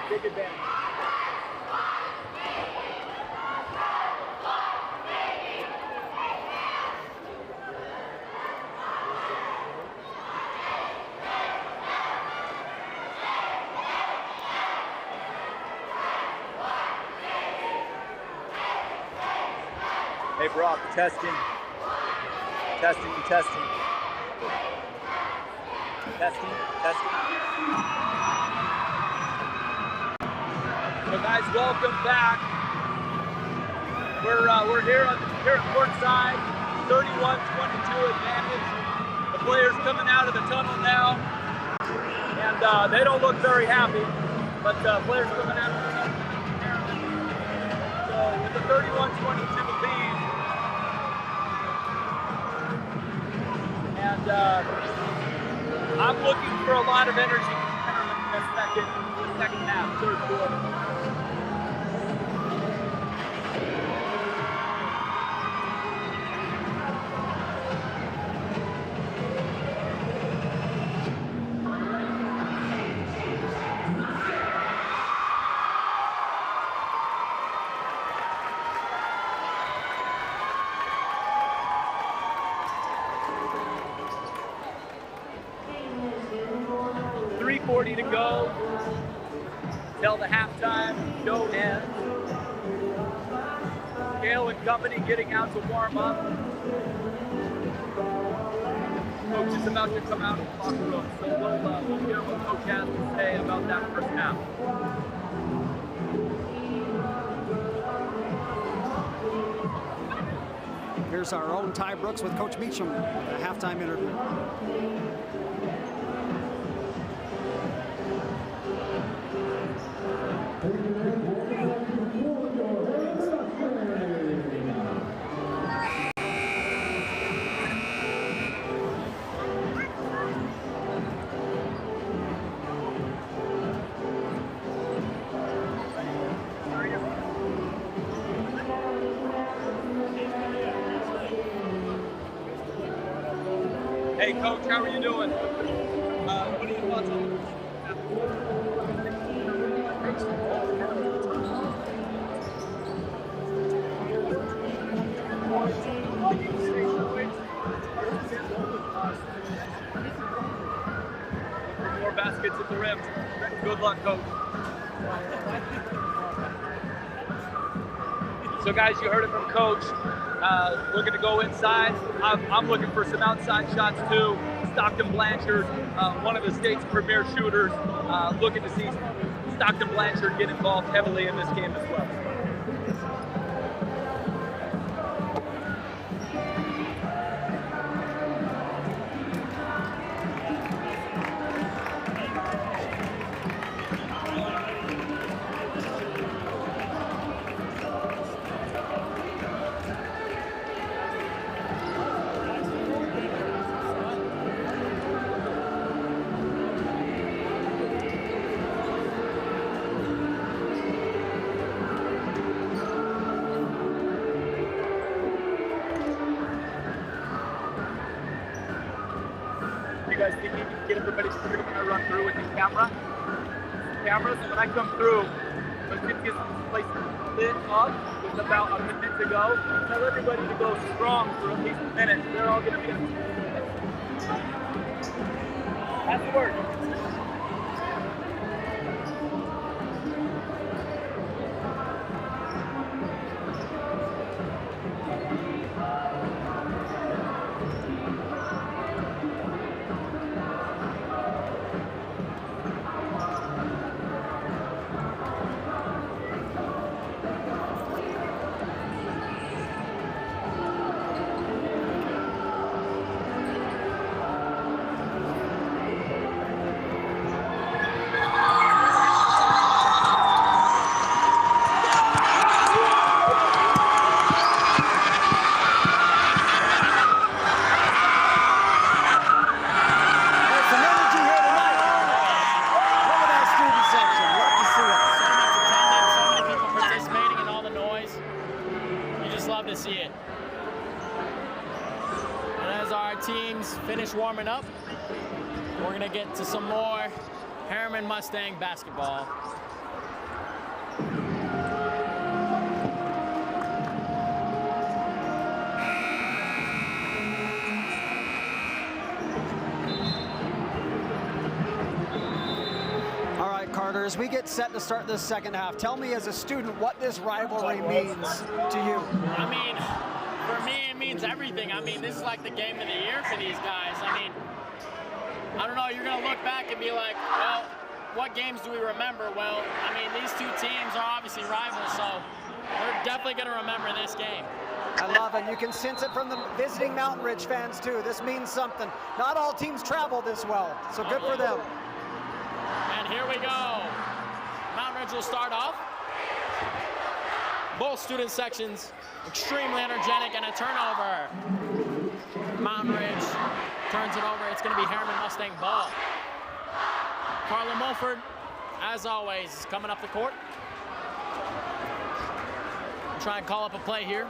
Big advantage. Hey Brock, testing. Testing. So guys, welcome back. We're here at courtside, 31-22 advantage. The players coming out of the tunnel now, and they don't look very happy. But players coming out of the tunnel. So with the 31-22 lead, and I'm looking for a lot of energy in the second half, third quarter. .40 to go till the halftime show ends. Gale and company getting out to warm up. Coach is about to come out of the locker room, so we'll hear what Coach has to say about that first half. Here's our own Ty Brooks with Coach Meacham, the halftime interview. Hey, Coach, how are you doing? What are your thoughts on more baskets at the rim? Good luck, Coach. So, guys, you heard it from Coach. Looking to go inside. I'm looking for some outside shots too. Stockton Blanchard, one of the state's premier shooters, looking to see Stockton Blanchard get involved heavily in this game as well. You guys think you can get everybody through when I run through with the cameras? When I come through, let's just get this place lit up with about a minute to go. Tell everybody to go strong for at least a minute. They're all going to be in. That's the word. Finish warming up. We're gonna get to some more Herriman Mustang basketball. All right, Carter, as we get set to start this second half, tell me as a student what this rivalry means to you. I mean, for me, it means everything. I mean, this is like the game of the year for these guys. I mean, I don't know, you're going to look back and be like, well, what games do we remember? Well, I mean, these two teams are obviously rivals, so we're definitely going to remember this game. I love it. You can sense it from the visiting Mtn Ridge fans, too. This means something. Not all teams travel this well, so good for them. And here we go. Mtn Ridge will start off. Both student sections extremely energetic, and a turnover. Mtn Ridge turns it over. It's going to be Herriman Mustang ball. Carla Mulford, as always, is coming up the court. Try and call up a play here.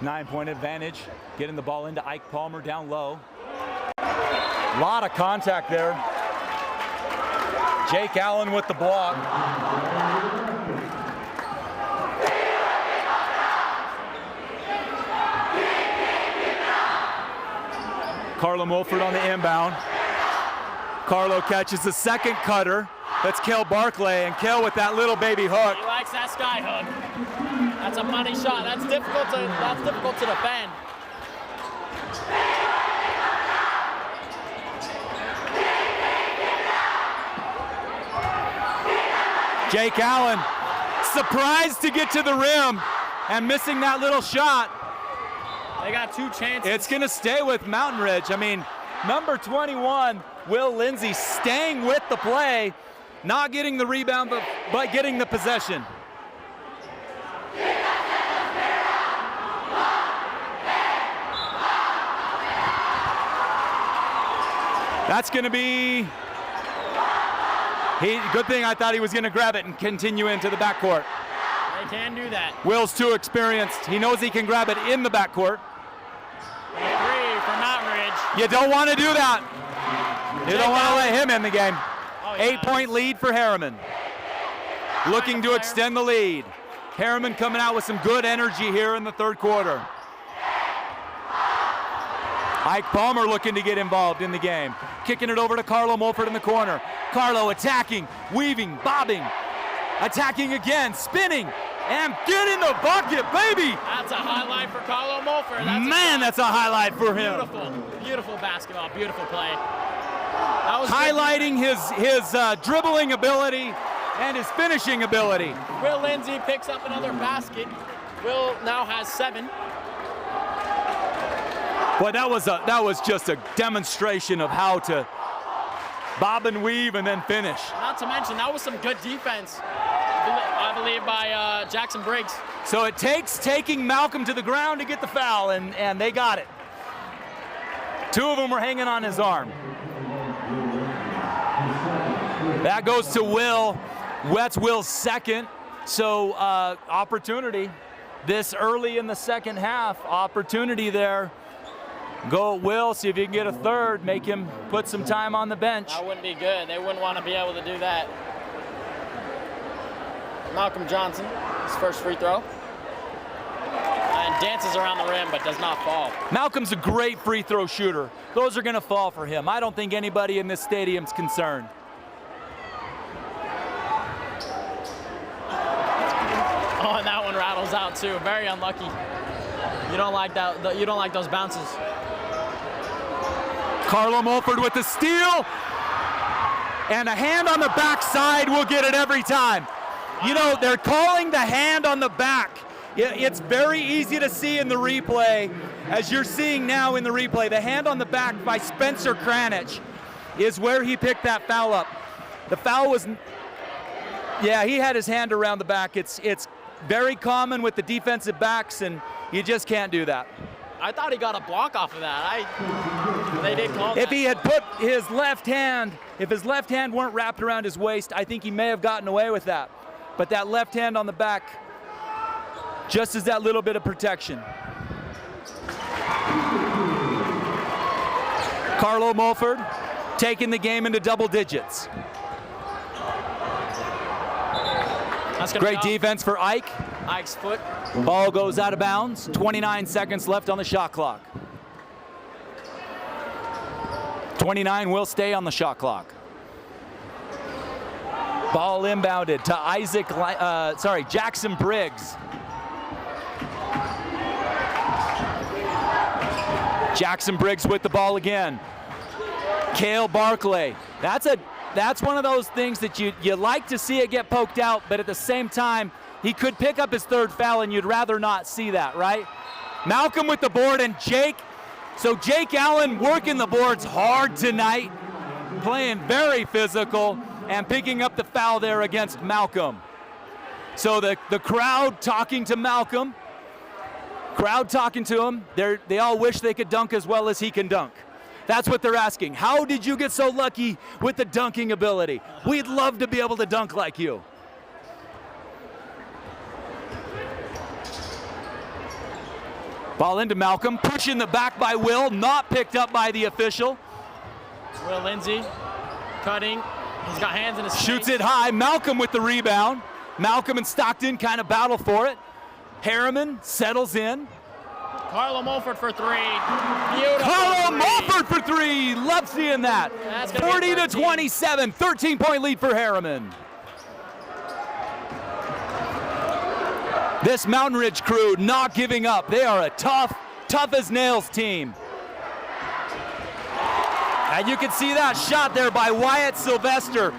9-point advantage, getting the ball into Ike Palmer down low. A lot of contact there. Jake Allen with the block. Carlo Mulford on the inbound. Carlo catches the second cutter. That's Kel Barclay, and Kel with that little baby hook. He likes that sky hook. That's a money shot. That's difficult to defend. Jake Allen, surprised to get to the rim and missing that little shot. They got two chances. It's going to stay with Mtn Ridge. I mean, number 21, Will Lindsay, staying with the play, not getting the rebound, but getting the possession. That's going to be, good thing I thought he was going to grab it and continue into the backcourt. They can do that. Will's too experienced. He knows he can grab it in the backcourt. Three for Mtn You don't want to do that. You don't want to let him in the game. Oh, yeah. 8-point lead for Herriman. Looking to extend the lead. Herriman coming out with some good energy here in the third quarter. Ike Palmer looking to get involved in the game. Kicking it over to Carlo Mulford in the corner. Carlo attacking, weaving, bobbing, attacking again, spinning, and get in the bucket, baby! That's a highlight for Carlo Mulford. That's a highlight for him. Beautiful, beautiful basketball, beautiful play. That was highlighting his dribbling ability and his finishing ability. Will Lindsay picks up another basket. Will now has 7. Boy, that was just a demonstration of how to bob and weave and then finish. Not to mention, that was some good defense, I believe, by Jackson Briggs. So it takes taking Malcolm to the ground to get the foul, and they got it. 2 of them were hanging on his arm. That goes to Will. That's Will's second. So opportunity this early in the second half. Opportunity there. Go Will, see if you can get a third, make him put some time on the bench. That wouldn't be good. They wouldn't want to be able to do that. Malcolm Johnson, his first free throw. And dances around the rim, but does not fall. Malcolm's a great free throw shooter. Those are going to fall for him. I don't think anybody in this stadium's concerned. Oh, and that one rattles out too. Very unlucky. You don't like that. You don't like those bounces. Carlo Mulford with the steal, and a hand on the backside will get it every time. You know, they're calling the hand on the back. It's very easy to see in the replay, as you're seeing now in the replay. The hand on the back by Spencer Kranich is where he picked that foul up. The foul was, yeah, he had his hand around the back. It's very common with the defensive backs, and you just can't do that. I thought he got a block off of that. They did call that. If he had put his left hand, if his left hand weren't wrapped around his waist, I think he may have gotten away with that. But that left hand on the back, just as that little bit of protection. Carlo Mulford taking the game into double digits. Great defense for Ike. Ike's foot. Ball goes out of bounds. 29 seconds left on the shot clock. 29 will stay on the shot clock. Ball inbounded to Jackson Briggs. Jackson Briggs with the ball again. Cale Barkley. That's one of those things that you like to see it get poked out, but at the same time, he could pick up his third foul, and you'd rather not see that, right? Malcolm with the board, and Jake. So Jake Allen working the boards hard tonight, playing very physical, and picking up the foul there against Malcolm. So the crowd talking to Malcolm, crowd talking to him. They all wish they could dunk as well as he can dunk. That's what they're asking. How did you get so lucky with the dunking ability? We'd love to be able to dunk like you. Ball into Malcolm, pushing the back by Will, not picked up by the official. Will Lindsay cutting. He's got hands in his Shoots face. it high. Malcolm with the rebound. Malcolm and Stockton kind of battle for it. Herriman settles in. Carlo Mulford for 3. Beautiful. Carlo Mulford for 3. Love seeing that. 40-27. 13-point lead for Herriman. This Mtn Ridge crew not giving up. They are a tough as nails team. And you can see that shot there by Wyatt Sylvester.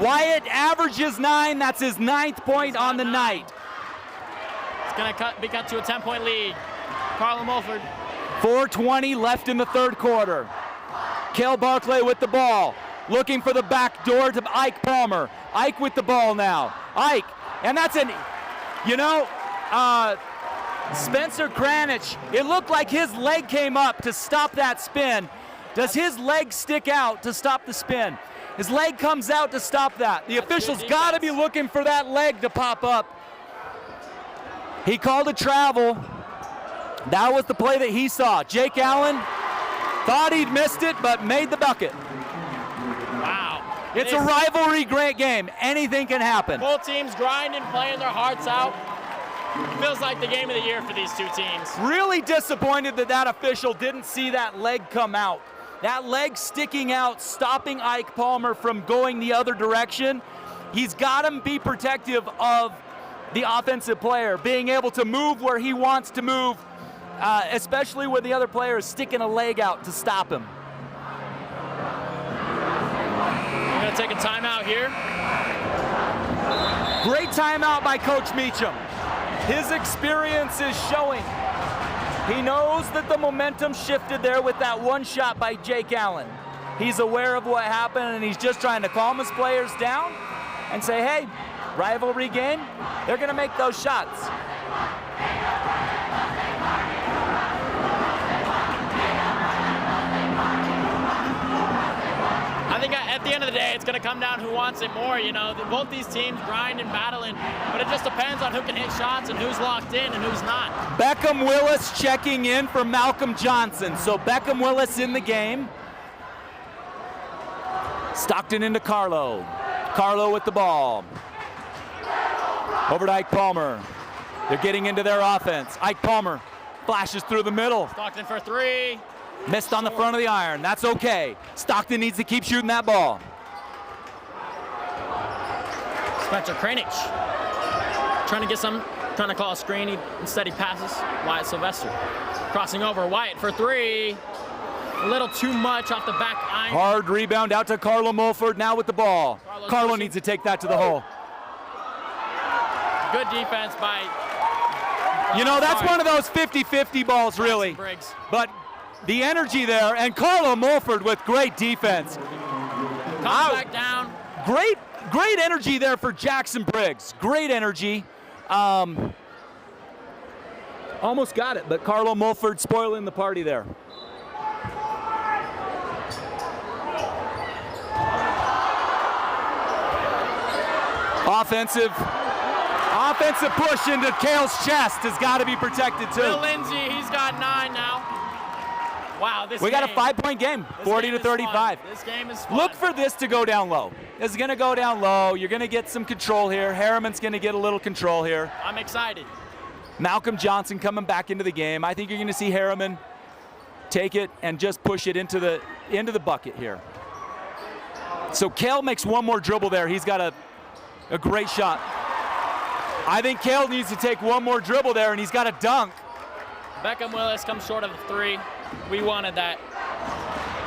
Wyatt averages 9. That's his 9th point on the night. It's going to be cut to a 10-point lead. Carlo Mulford. 4:20 left in the third quarter. Cale Barkley with the ball. Looking for the back door to Ike Palmer. Ike with the ball now. Ike. And that's Spencer Kranich, it looked like his leg came up to stop that spin. Does his leg stick out to stop the spin? His leg comes out to stop that. The official's got to be looking for that leg to pop up. He called a travel. That was the play that he saw. Jake Allen Thought he'd missed it, but made the bucket. Wow. It's a rivalry great game. Anything can happen. Both teams grinding, playing their hearts out. Feels like the game of the year for these two teams. Really disappointed that that official didn't see that leg come out. That leg sticking out, stopping Ike Palmer from going the other direction. He's got to be protective of the offensive player, being able to move where he wants to move, especially when the other player is sticking a leg out to stop him. We're going to take a timeout here. Great timeout by Coach Meacham. His experience is showing. He knows that the momentum shifted there with that one shot by Jake Allen. He's aware of what happened, and he's just trying to calm his players down and say, hey, rivalry game, they're going to make those shots. I think at the end of the day, it's going to come down who wants it more. You know, both these teams grind and battling, but it just depends on who can hit shots and who's locked in and who's not. Beckham Willis checking in for Malcolm Johnson. So Beckham Willis in the game. Stockton into Carlo. Carlo with the ball. Over to Ike Palmer. They're getting into their offense. Ike Palmer flashes through the middle. Stockton for three. Missed on the front of the iron. That's okay. Stockton needs to keep shooting that ball. Spencer Kranich trying to call a screen. Instead he passes. Wyatt Sylvester crossing over. Wyatt for three. A little too much off the back iron. Hard rebound out to Carlo Mulford now with the ball. Carlo needs to take that to the hole. Good defense by... You know, that's one of those 50-50 balls, really. Briggs. But the energy there, and Carlo Mulford with great defense. Comes back down. Great energy there for Jackson Briggs. Great energy. Almost got it, but Carlo Mulford spoiling the party there. Offensive push into Cale's chest has got to be protected too. Will Lindsay, he's got 9 now. Wow, we got a 5-point game, 40-35. This game is fun. Look for this to go down low. This is going to go down low. You're going to get some control here. Herriman's going to get a little control here. I'm excited. Malcolm Johnson coming back into the game. I think you're going to see Herriman take it and just push it into the bucket here. So Cale makes one more dribble there. He's got a great shot. I think Cale needs to take one more dribble there, and he's got a dunk. Beckham Willis comes short of the 3. We wanted that.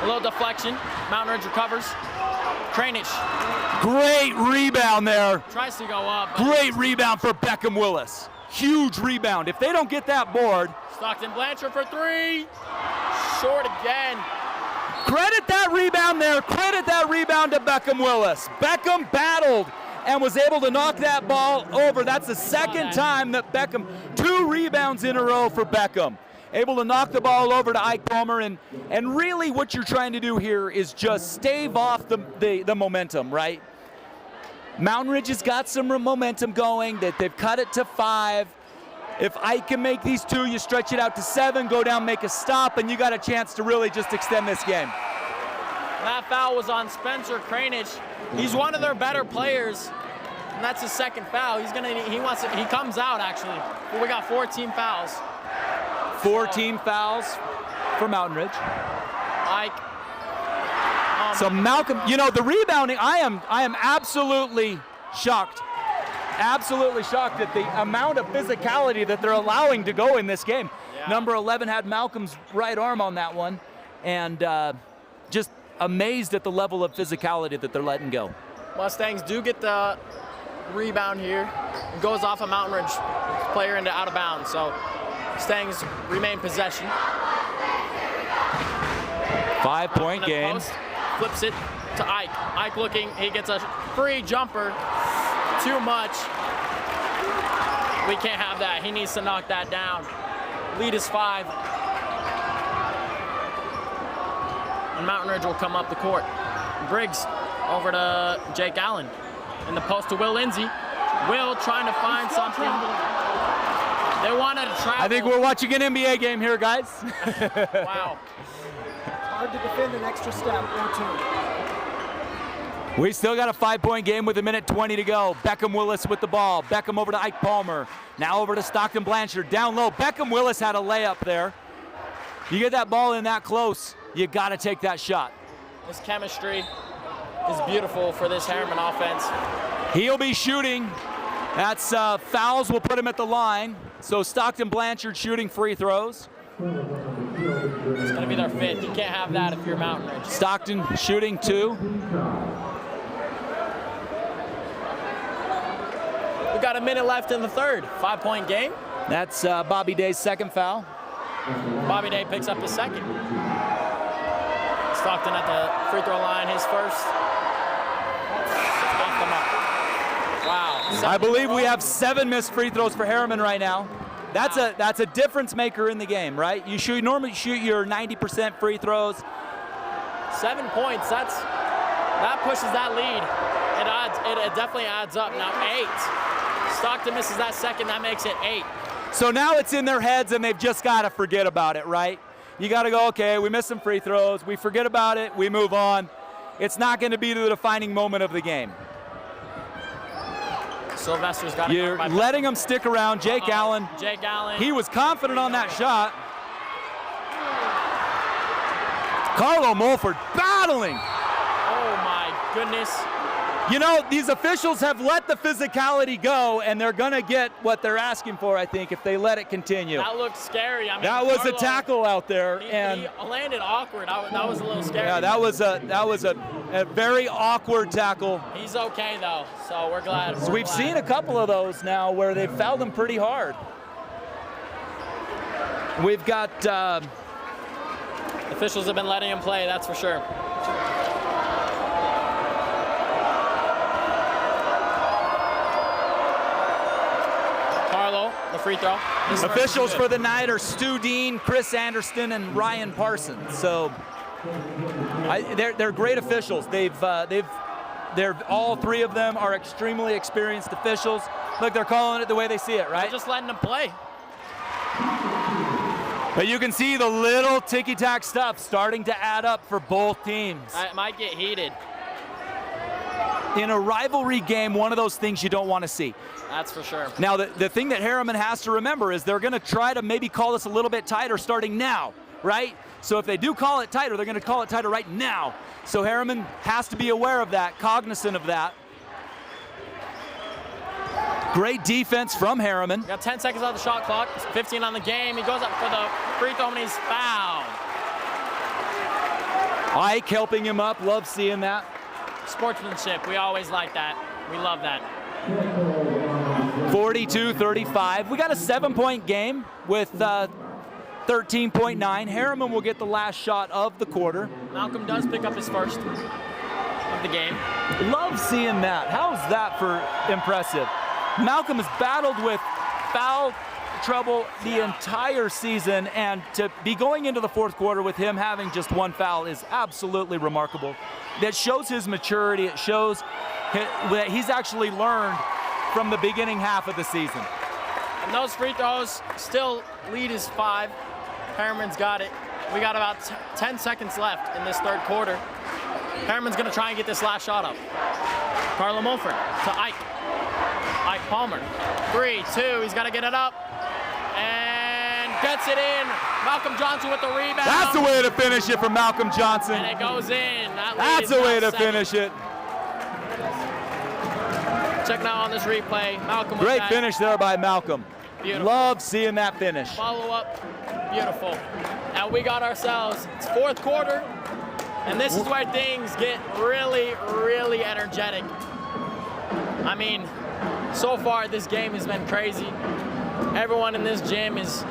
A little deflection. Mountain Ridge recovers. Kranich. Great rebound there. Tries to go up. Great rebound for Beckham Willis. Huge rebound. If they don't get that board. Stockton Blanchard for 3. Short again. Credit that rebound there. Credit that rebound to Beckham Willis. Beckham battled and was able to knock that ball over. That's the second time that Beckham, 2 rebounds in a row for Beckham. Able to knock the ball over to Ike Palmer, and really what you're trying to do here is just stave off the momentum, right? Mountain Ridge has got some momentum going, that they've cut it to 5. If Ike can make these 2, you stretch it out to 7, go down, make a stop, and you got a chance to really just extend this game. That foul was on Spencer Kranich. He's one of their better players, and that's his second foul. He comes out actually. We got 14 fouls. 14 fouls for Mountain Ridge. Ike. So Malcolm, you know, the rebounding, I am absolutely shocked. Absolutely shocked at the amount of physicality that they're allowing to go in this game. Yeah. Number 11 had Malcolm's right arm on that one, and just amazed at the level of physicality that they're letting go. Mustangs do get the rebound here. It goes off a Mountain Ridge player into out of bounds, so Mustangs remain possession. 5-point game. Post, flips it to Ike. Ike looking, he gets a free jumper. Too much. We can't have that. He needs to knock that down. Lead is 5. And Mountain Ridge will come up the court. Briggs over to Jake Allen. In the post to Will Lindsay. Will trying to find something. They wanted to travel. I think we're watching an NBA game here, guys. Wow. hard to defend an extra step or two. We still got a 5-point game with 1:20 to go. Beckham Willis with the ball. Beckham over to Ike Palmer. Now over to Stockton Blanchard. Down low. Beckham Willis had a layup there. You get that ball in that close, you got to take that shot. This chemistry is beautiful for this Herriman offense. He'll be shooting. That's fouls will put him at the line. So Stockton Blanchard shooting free throws. It's going to be their fifth. You can't have that if you're Mountain Ridge. Stockton shooting 2. We got a minute left in the third. 5-point game. That's Bobby Day's second foul. Bobby Day picks up his second. Stockton at the free throw line, his first. Off the mark. Wow. I believe we have 7 missed free throws for Herriman right now. That's a difference maker in the game, right? You normally shoot your 90% free throws. 7 points. That pushes that lead. It definitely adds up. Now 8. Stockton misses that second. That makes it 8. So now it's in their heads and they've just got to forget about it, right? You got to go, okay, we missed some free throws. We forget about it. We move on. It's not going to be the defining moment of the game. Sylvester's got it. You're letting him stick around. Jake Allen. Jake Allen. He was confident on that shot. Carlo Mulford battling. Oh my goodness. You know, these officials have let the physicality go, and they're going to get what they're asking for, I think, if they let it continue. That looked scary. I mean, that was Carlo, a tackle out there, he landed awkward. That was a little scary. Yeah, that was a very awkward tackle. He's okay though, so we're glad. So we've seen a couple of those now where they've fouled him pretty hard. We've got officials have been letting him play, that's for sure. Carlo, the free throw. Officials for the night are Stu Dean, Chris Anderson, and Ryan Parsons. So they're great officials. All 3 of them are extremely experienced officials. Look, they're calling it the way they see it, right? They're just letting them play. But you can see the little ticky-tack stuff starting to add up for both teams. It might get heated. In a rivalry game, one of those things you don't want to see. That's for sure. Now, the thing that Herriman has to remember is they're going to try to maybe call this a little bit tighter starting now, right? So if they do call it tighter, they're going to call it tighter right now. So Herriman has to be aware of that, cognizant of that. Great defense from Herriman. Got 10 seconds on the shot clock, 15 on the game. He goes up for the free throw and he's fouled. Ike helping him up, love seeing that. Sportsmanship, we always like that. We love that. 42-35. We got a 7-point game with 13.9. Herriman will get the last shot of the quarter. Malcolm does pick up his first of the game. Love seeing that. How's that for impressive? Malcolm has battled with foul trouble the entire season, and to be going into the fourth quarter with him having just 1 foul is absolutely remarkable. That shows his maturity. It shows that he's actually learned from the beginning half of the season. And those free throws still lead is 5. Herriman's got it. We got about 10 seconds left in this third quarter. Herriman's going to try and get this last shot up. Carlo Mulford to Ike. Ike Palmer. 3, 2. He's got to get it up. And gets it in. Malcolm Johnson with the rebound. That's the way to finish it for Malcolm Johnson. And it goes in. That's the way to finish it. Check now on this replay. Malcolm with Great that. finish there by Malcolm. Beautiful. Love seeing that finish. Follow up. Beautiful. And we got ourselves, it's fourth quarter, and this is where things get really, really energetic. I mean, so far this game has been crazy. Everyone in this gym is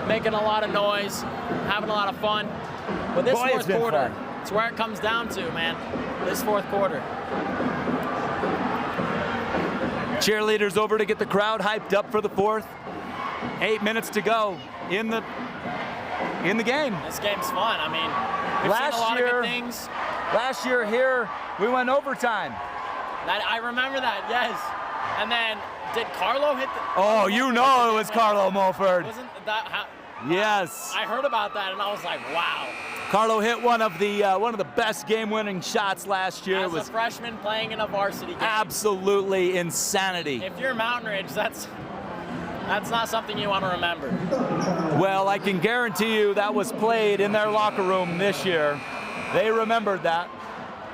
making a lot of noise, having a lot of fun. But this fourth quarter, it's where it comes down to, man. This fourth quarter. Cheerleaders over to get the crowd hyped up for the fourth. 8 minutes to go in the game. This game's fun. I mean, we've seen a lot of good things. Last year here, we went overtime. I remember that, yes. And then, did Carlo hit the... Oh, you know it was Carlo Mulford. Wasn't that... Yes. I heard about that, and I was like, wow. Carlo hit one of the best game-winning shots last year. As a freshman playing in a varsity game. Absolutely insanity. If you're Mountain Ridge, that's not something you want to remember. Well, I can guarantee you that was played in their locker room this year. They remembered that.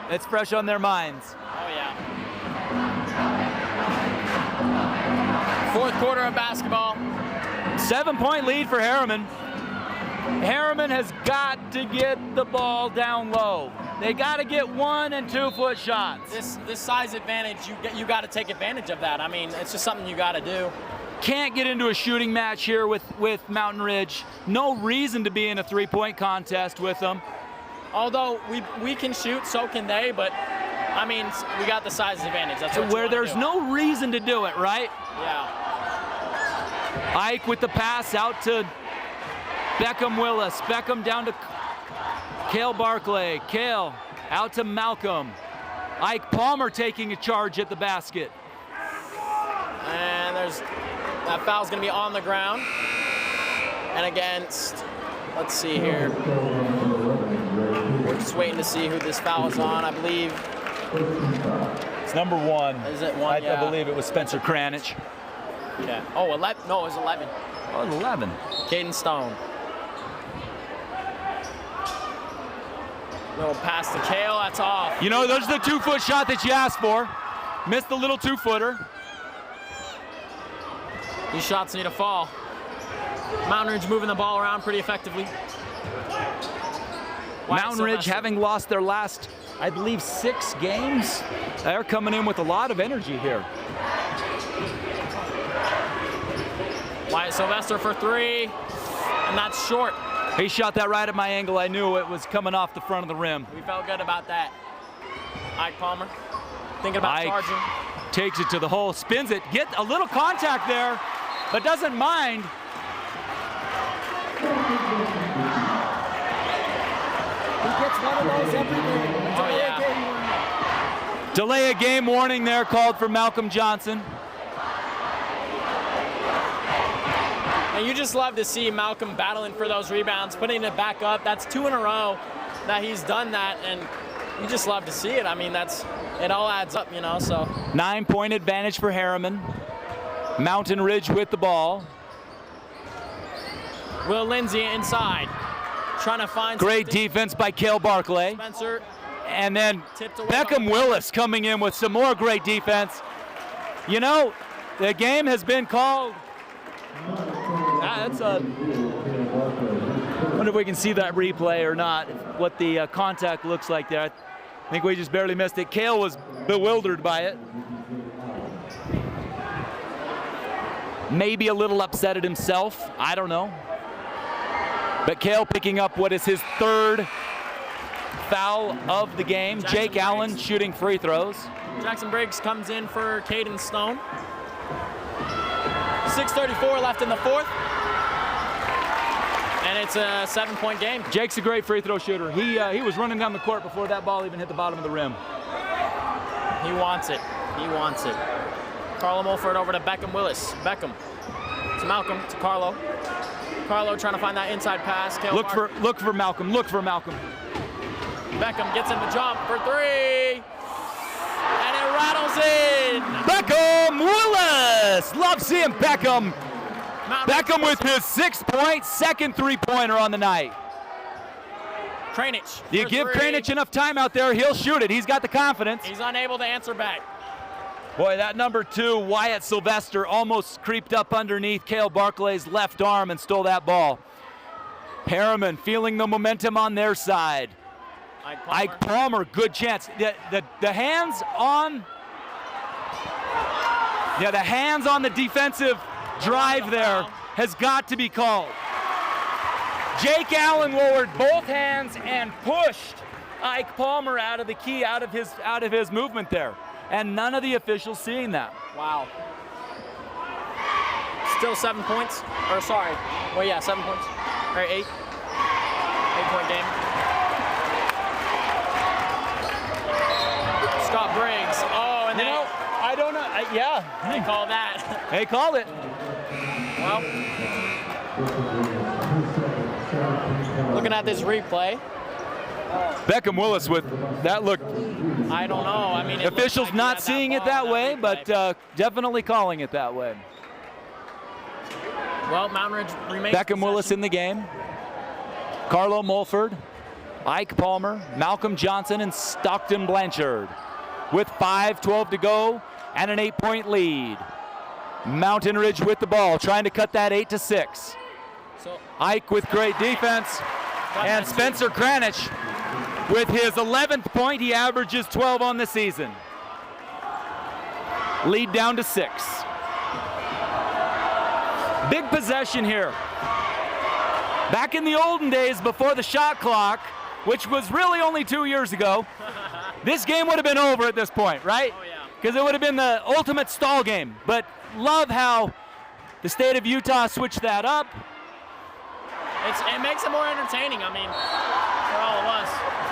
It's fresh on their minds. Oh, yeah. Fourth quarter of basketball. 7-point lead for Herriman. Herriman has got to get the ball down low. They got to get 1- and 2-foot shots. This size advantage, you got to take advantage of that. I mean, it's just something you got to do. Can't get into a shooting match here with Mountain Ridge. No reason to be in a 3-point contest with them. Although we can shoot, so can they, but I mean, we got the size advantage. That's what where there's no reason to do it, right? Yeah. Ike with the pass out to Beckham Willis. Beckham down to Cale Barclay. Cale out to Malcolm. Ike Palmer taking a charge at the basket. And that foul's going to be on the ground. And against, let's see here. We're just waiting to see who this foul is on, I believe. It's number 1. Is it 1? I believe it was Spencer Kranich. Yeah. Oh, 11. No, it was 11. Oh, 11. Caden Stone. Little pass to Cale, that's off. You know, there's the 2-foot shot that you asked for. Missed the little 2-footer. These shots need to fall. Mountain Ridge moving the ball around pretty effectively. Mountain Ridge having lost their last, I believe, 6 games. They're coming in with a lot of energy here. Wyatt Sylvester for 3, and that's short. He shot that right at my angle. I knew it was coming off the front of the rim. We felt good about that. Ike Palmer thinking about charging. Takes it to the hole, spins it, get a little contact there, but doesn't mind. He gets one of those every game. Delay of game warning there called for Malcolm Johnson. And you just love to see Malcolm battling for those rebounds, putting it back up. That's 2 in a row that he's done that, and you just love to see it. I mean, it all adds up, you know, so. 9-point advantage for Herriman. Mountain Ridge with the ball. Will Lindsay inside, trying to find great defense by Cale Barclay. Spencer. And then Beckham Willis coming in with some more great defense. You know, the game has been called. I wonder if we can see that replay or not, what the contact looks like there. I think we just barely missed it. Cale was bewildered by it. Maybe a little upset at himself. I don't know. But Cale picking up what is his 3rd foul of the game. Jake Allen shooting free throws. Jackson Briggs comes in for Caden Stone. 6:34 left in the 4th. And it's a 7-point game. Jake's a great free throw shooter. He was running down the court before that ball even hit the bottom of the rim. He wants it. He wants it. Carlo Mulford over to Beckham Willis. Beckham to Malcolm to Carlo. Carlo trying to find that inside pass. Look for Malcolm. Look for Malcolm. Beckham gets him to jump for 3. And it rattles in. Beckham Willis. Love seeing Beckham. Beckham with his 6-point, second 3-pointer on the night. Kranich. You give Kranich enough time out there, he'll shoot it. He's got the confidence. He's unable to answer back. Boy, that number 2, Wyatt Sylvester, almost creeped up underneath Cale Barclay's left arm and stole that ball. Herriman feeling the momentum on their side. Ike Palmer, good chance. The hands on, the hands on the defensive drive there has got to be called. Jake Allen lowered both hands and pushed Ike Palmer out of the key, out of his movement there, and none of the officials seeing that. Wow. Still 7 points, or sorry, well yeah, 7 points, or 8. 8-point game. Scott Briggs. Oh, and then I don't know. Yeah, they call that. They called it. Well, Looking at this replay. Beckham Willis with that look. I don't know. I mean, Officials not seeing it that way, but definitely calling it that way. Well, Mountain Ridge remains. Beckham Willis in the game. Carlo Mulford, Ike Palmer, Malcolm Johnson, and Stockton Blanchard. With 5:12 to go and an 8-point lead. Mountain Ridge with the ball, trying to cut that 8 to 6. So Ike with great defense, and Spencer Kranich with his 11th point. He averages 12 on the season. Lead down to 6. Big possession here. Back in the olden days before the shot clock, which was really only 2 years ago, this game would have been over at this point, right? Oh, yeah. Because it would have been the ultimate stall game. But love how the state of Utah switched that up. it makes it more entertaining, I mean, for all of us.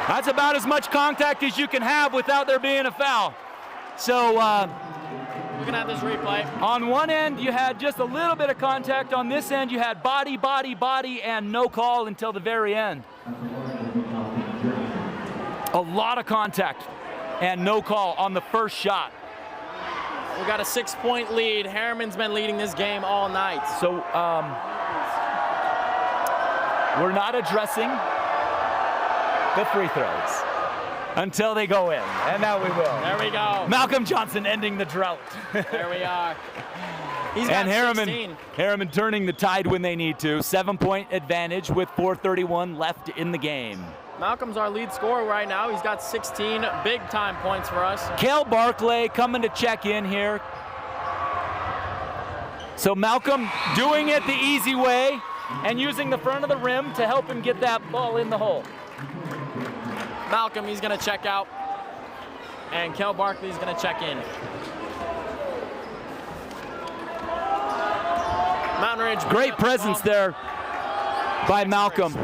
That's about as much contact as you can have without there being a foul. So Looking at this replay. on one end, you had just a little bit of contact. On this end, you had body, body, body, and no call until the very end. A lot of contact and no call on the first shot. We got a 6-point lead. Herriman's been leading this game all night. So we're not addressing the free throws until they go in, and now we will. There we go. Malcolm Johnson ending the drought. There we are. He's got And 16. Herriman turning the tide when they need to. 7-point advantage with 4:31 left in the game. Malcolm's our lead scorer right now. He's got 16 big-time points for us. Cale Barclay coming to check in here. So Malcolm doing it the easy way and using the front of the rim to help him get that ball in the hole. Malcolm, he's going to check out. And Cale Barkley's going to check in. Mountain Ridge. Great presence there by Malcolm.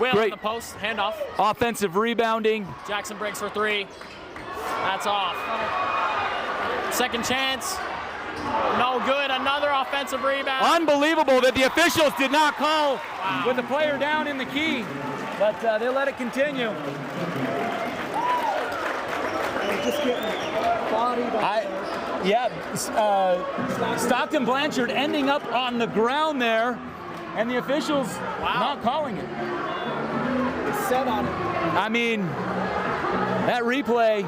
Will Great. on the post, handoff. Offensive rebounding. Jackson breaks for 3. That's off. Second chance. No good. Another offensive rebound. Unbelievable that the officials did not call with the player down in the key, but they let it continue. Just getting bodied up there. Stockton Blanchard ending up on the ground there, and the officials not calling it. Set on it. I mean, that replay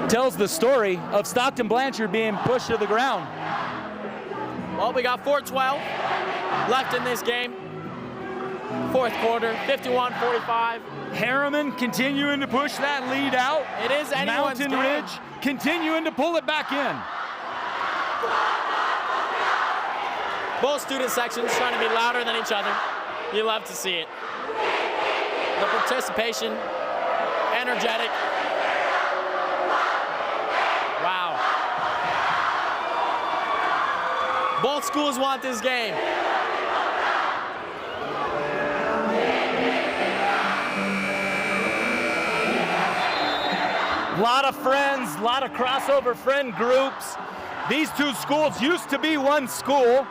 tells the story of Stockton Blanchard being pushed to the ground. Well, we got 4:12 left in this game. Fourth quarter, 51-45. Herriman continuing to push that lead out. It is anyone's Mountain game. Ridge continuing to pull it back in. Both student sections trying to be louder than each other. You love to see it. The participation, energetic. Wow. Both schools want this game. A lot of friends, a lot of crossover friend groups. These two schools used to be one school.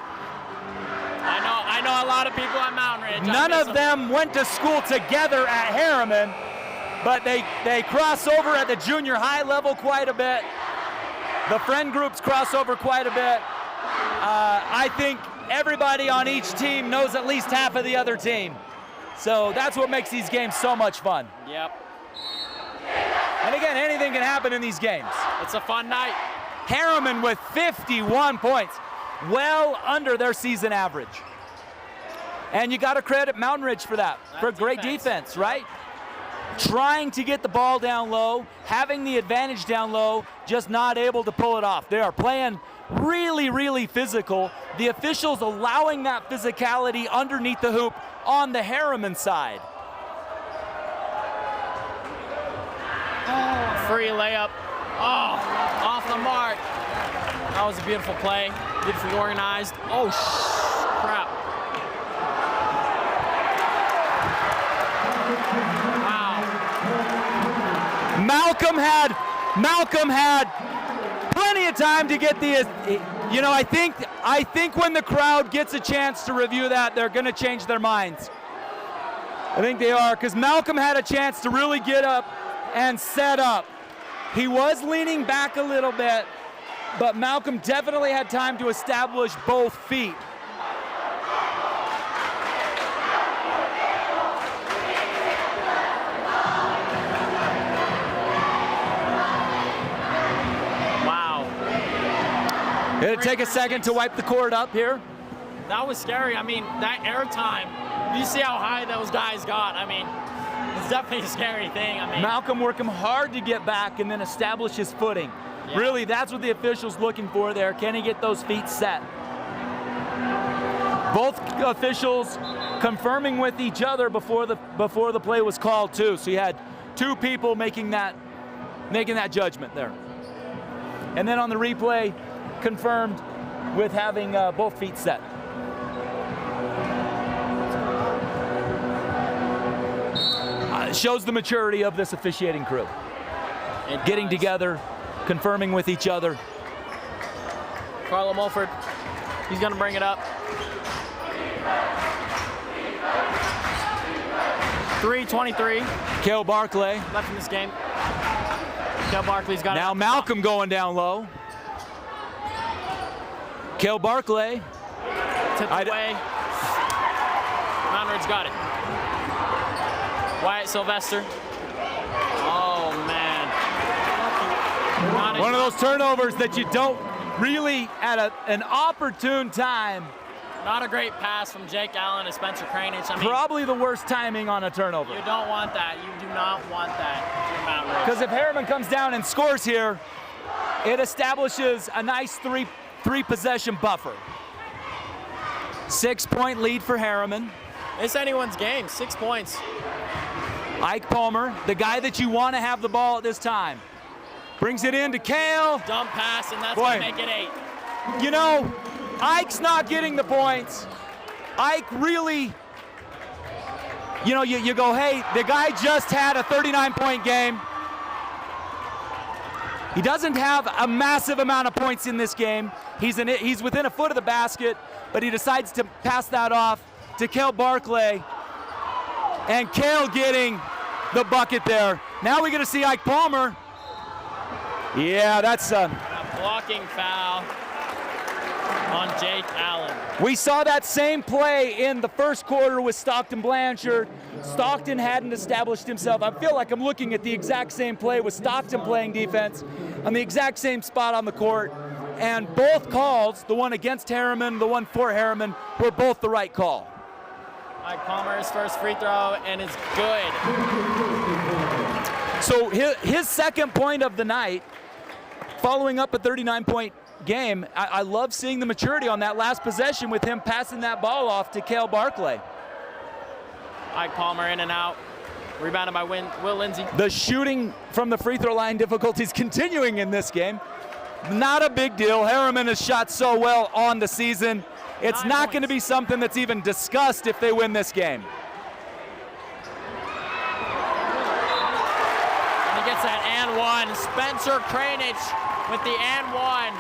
I know a lot of people at Mountain Ridge. None of them went to school together at Herriman, but they cross over at the junior high level quite a bit. The friend groups cross over quite a bit. I think everybody on each team knows at least half of the other team. So that's what makes these games so much fun. Yep. And again, anything can happen in these games. It's a fun night. Herriman with 51 points, well under their season average. And you got to credit Mountain Ridge for that, for great defense, right? Trying to get the ball down low, having the advantage down low, just not able to pull it off. They are playing really, really physical. The officials allowing that physicality underneath the hoop on the Herriman side. Free layup. Oh, off the mark. That was a beautiful play. Beautifully organized. Oh, crap. Wow. Malcolm had plenty of time to get the, you know, I think when the crowd gets a chance to review that, they're going to change their minds. I think they are, because Malcolm had a chance to really get up and set up. He was leaning back a little bit, but Malcolm definitely had time to establish both feet. It'll take a second to wipe the court up here. That was scary. I mean, that air time, you see how high those guys got. I mean, it's definitely a scary thing. I mean, Malcolm working hard to get back and then establish his footing. Yeah. Really, that's what the official's looking for there. Can he get those feet set? Both officials confirming with each other before the play was called too. So you had two people making that judgment there. And then on the replay, confirmed with having both feet set. It shows the maturity of this officiating crew. And getting together, confirming with each other. Carlo Mulford, he's gonna bring it up. 3:23. Cale Barkley. Left in this game. Cale Barkley's got it. Now Malcolm going down low. Cale Barkley. Tipped away. Mtn Ridge got it. Wyatt Sylvester. Oh, man. One of those turnovers that you don't really, at an opportune time. Not a great pass from Jake Allen to Spencer Kranich. I mean, probably the worst timing on a turnover. You don't want that. You do not want that for Mtn Ridge. Because if Herriman comes down and scores here, it establishes a nice three-possession buffer. 6-point lead for Herriman. It's anyone's game, 6 points. Ike Palmer, the guy that you want to have the ball at this time. Brings it in to Cale. Dump pass, and that's going to make it 8. You know, Ike's not getting the points. Ike really, you know, you go, hey, the guy just had a 39-point game. He doesn't have a massive amount of points in this game. He's within a foot of the basket, but he decides to pass that off to Cale Barkley. And Cale getting the bucket there. Now we're going to see Ike Palmer. Yeah, that's a blocking foul on Jake Allen. We saw that same play in the first quarter with Stockton Blanchard. Stockton hadn't established himself. I feel like I'm looking at the exact same play with Stockton playing defense on the exact same spot on the court. And both calls, the one against Herriman, the one for Herriman, were both the right call. Ike Palmer's first free throw, and it's good. So his second point of the night, following up a 39-point game. I love seeing the maturity on that last possession with him passing that ball off to Cale Barkley. Ike Palmer in and out. Rebounded by Will Lindsay. The shooting from the free throw line difficulties continuing in this game. Not a big deal. Herriman has shot so well on the season. It's not going to be something that's even discussed if they win this game. And he gets that and one. Spencer Kranich with the and one.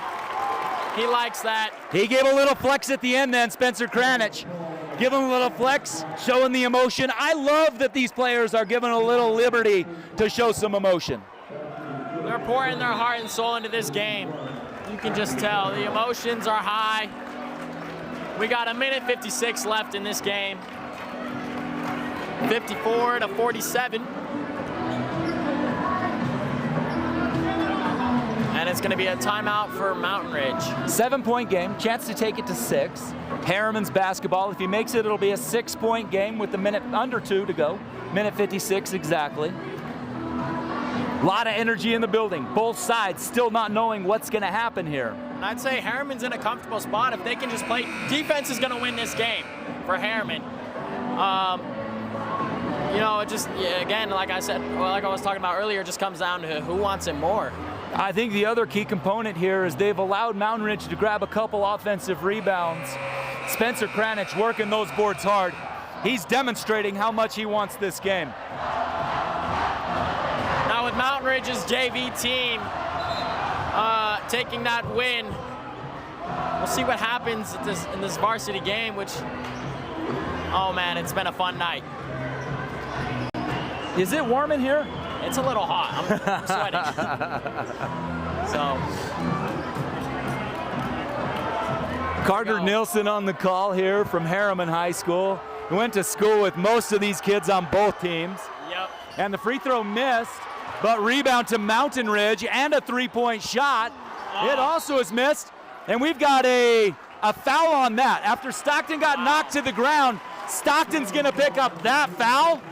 He likes that. He gave a little flex at the end then, Spencer Kranich. Give him a little flex, showing the emotion. I love that these players are given a little liberty to show some emotion. They're pouring their heart and soul into this game. You can just tell the emotions are high. We got 1:56 left in this game. 54-47. And it's going to be a timeout for Mtn Ridge. 7-point game, chance to take it to 6. Herriman's basketball. If he makes it, it'll be a 6-point game with a minute under 2 to go. 1:56 exactly. A lot of energy in the building. Both sides still not knowing what's going to happen here. And I'd say Herriman's in a comfortable spot. If they can just play, defense is going to win this game for Herriman. You know, it just, again, like I said, well, like I was talking about earlier, it just comes down to who wants it more. I think the other key component here is they've allowed Mtn Ridge to grab a couple offensive rebounds. Spencer Kranich working those boards hard. He's demonstrating how much he wants this game. Now with Mtn Ridge's JV team taking that win, we'll see what happens in this varsity game, which, oh man, it's been a fun night. Is it warm in here? It's a little hot. I'm sweating. So. Carter Nielsen on the call here from Herriman High School. He went to school with most of these kids on both teams. Yep. And the free throw missed, but rebound to Mtn Ridge and a three-point shot. It also is missed, and we've got a foul on that. After Stockton got knocked to the ground, Stockton's gonna pick up that foul.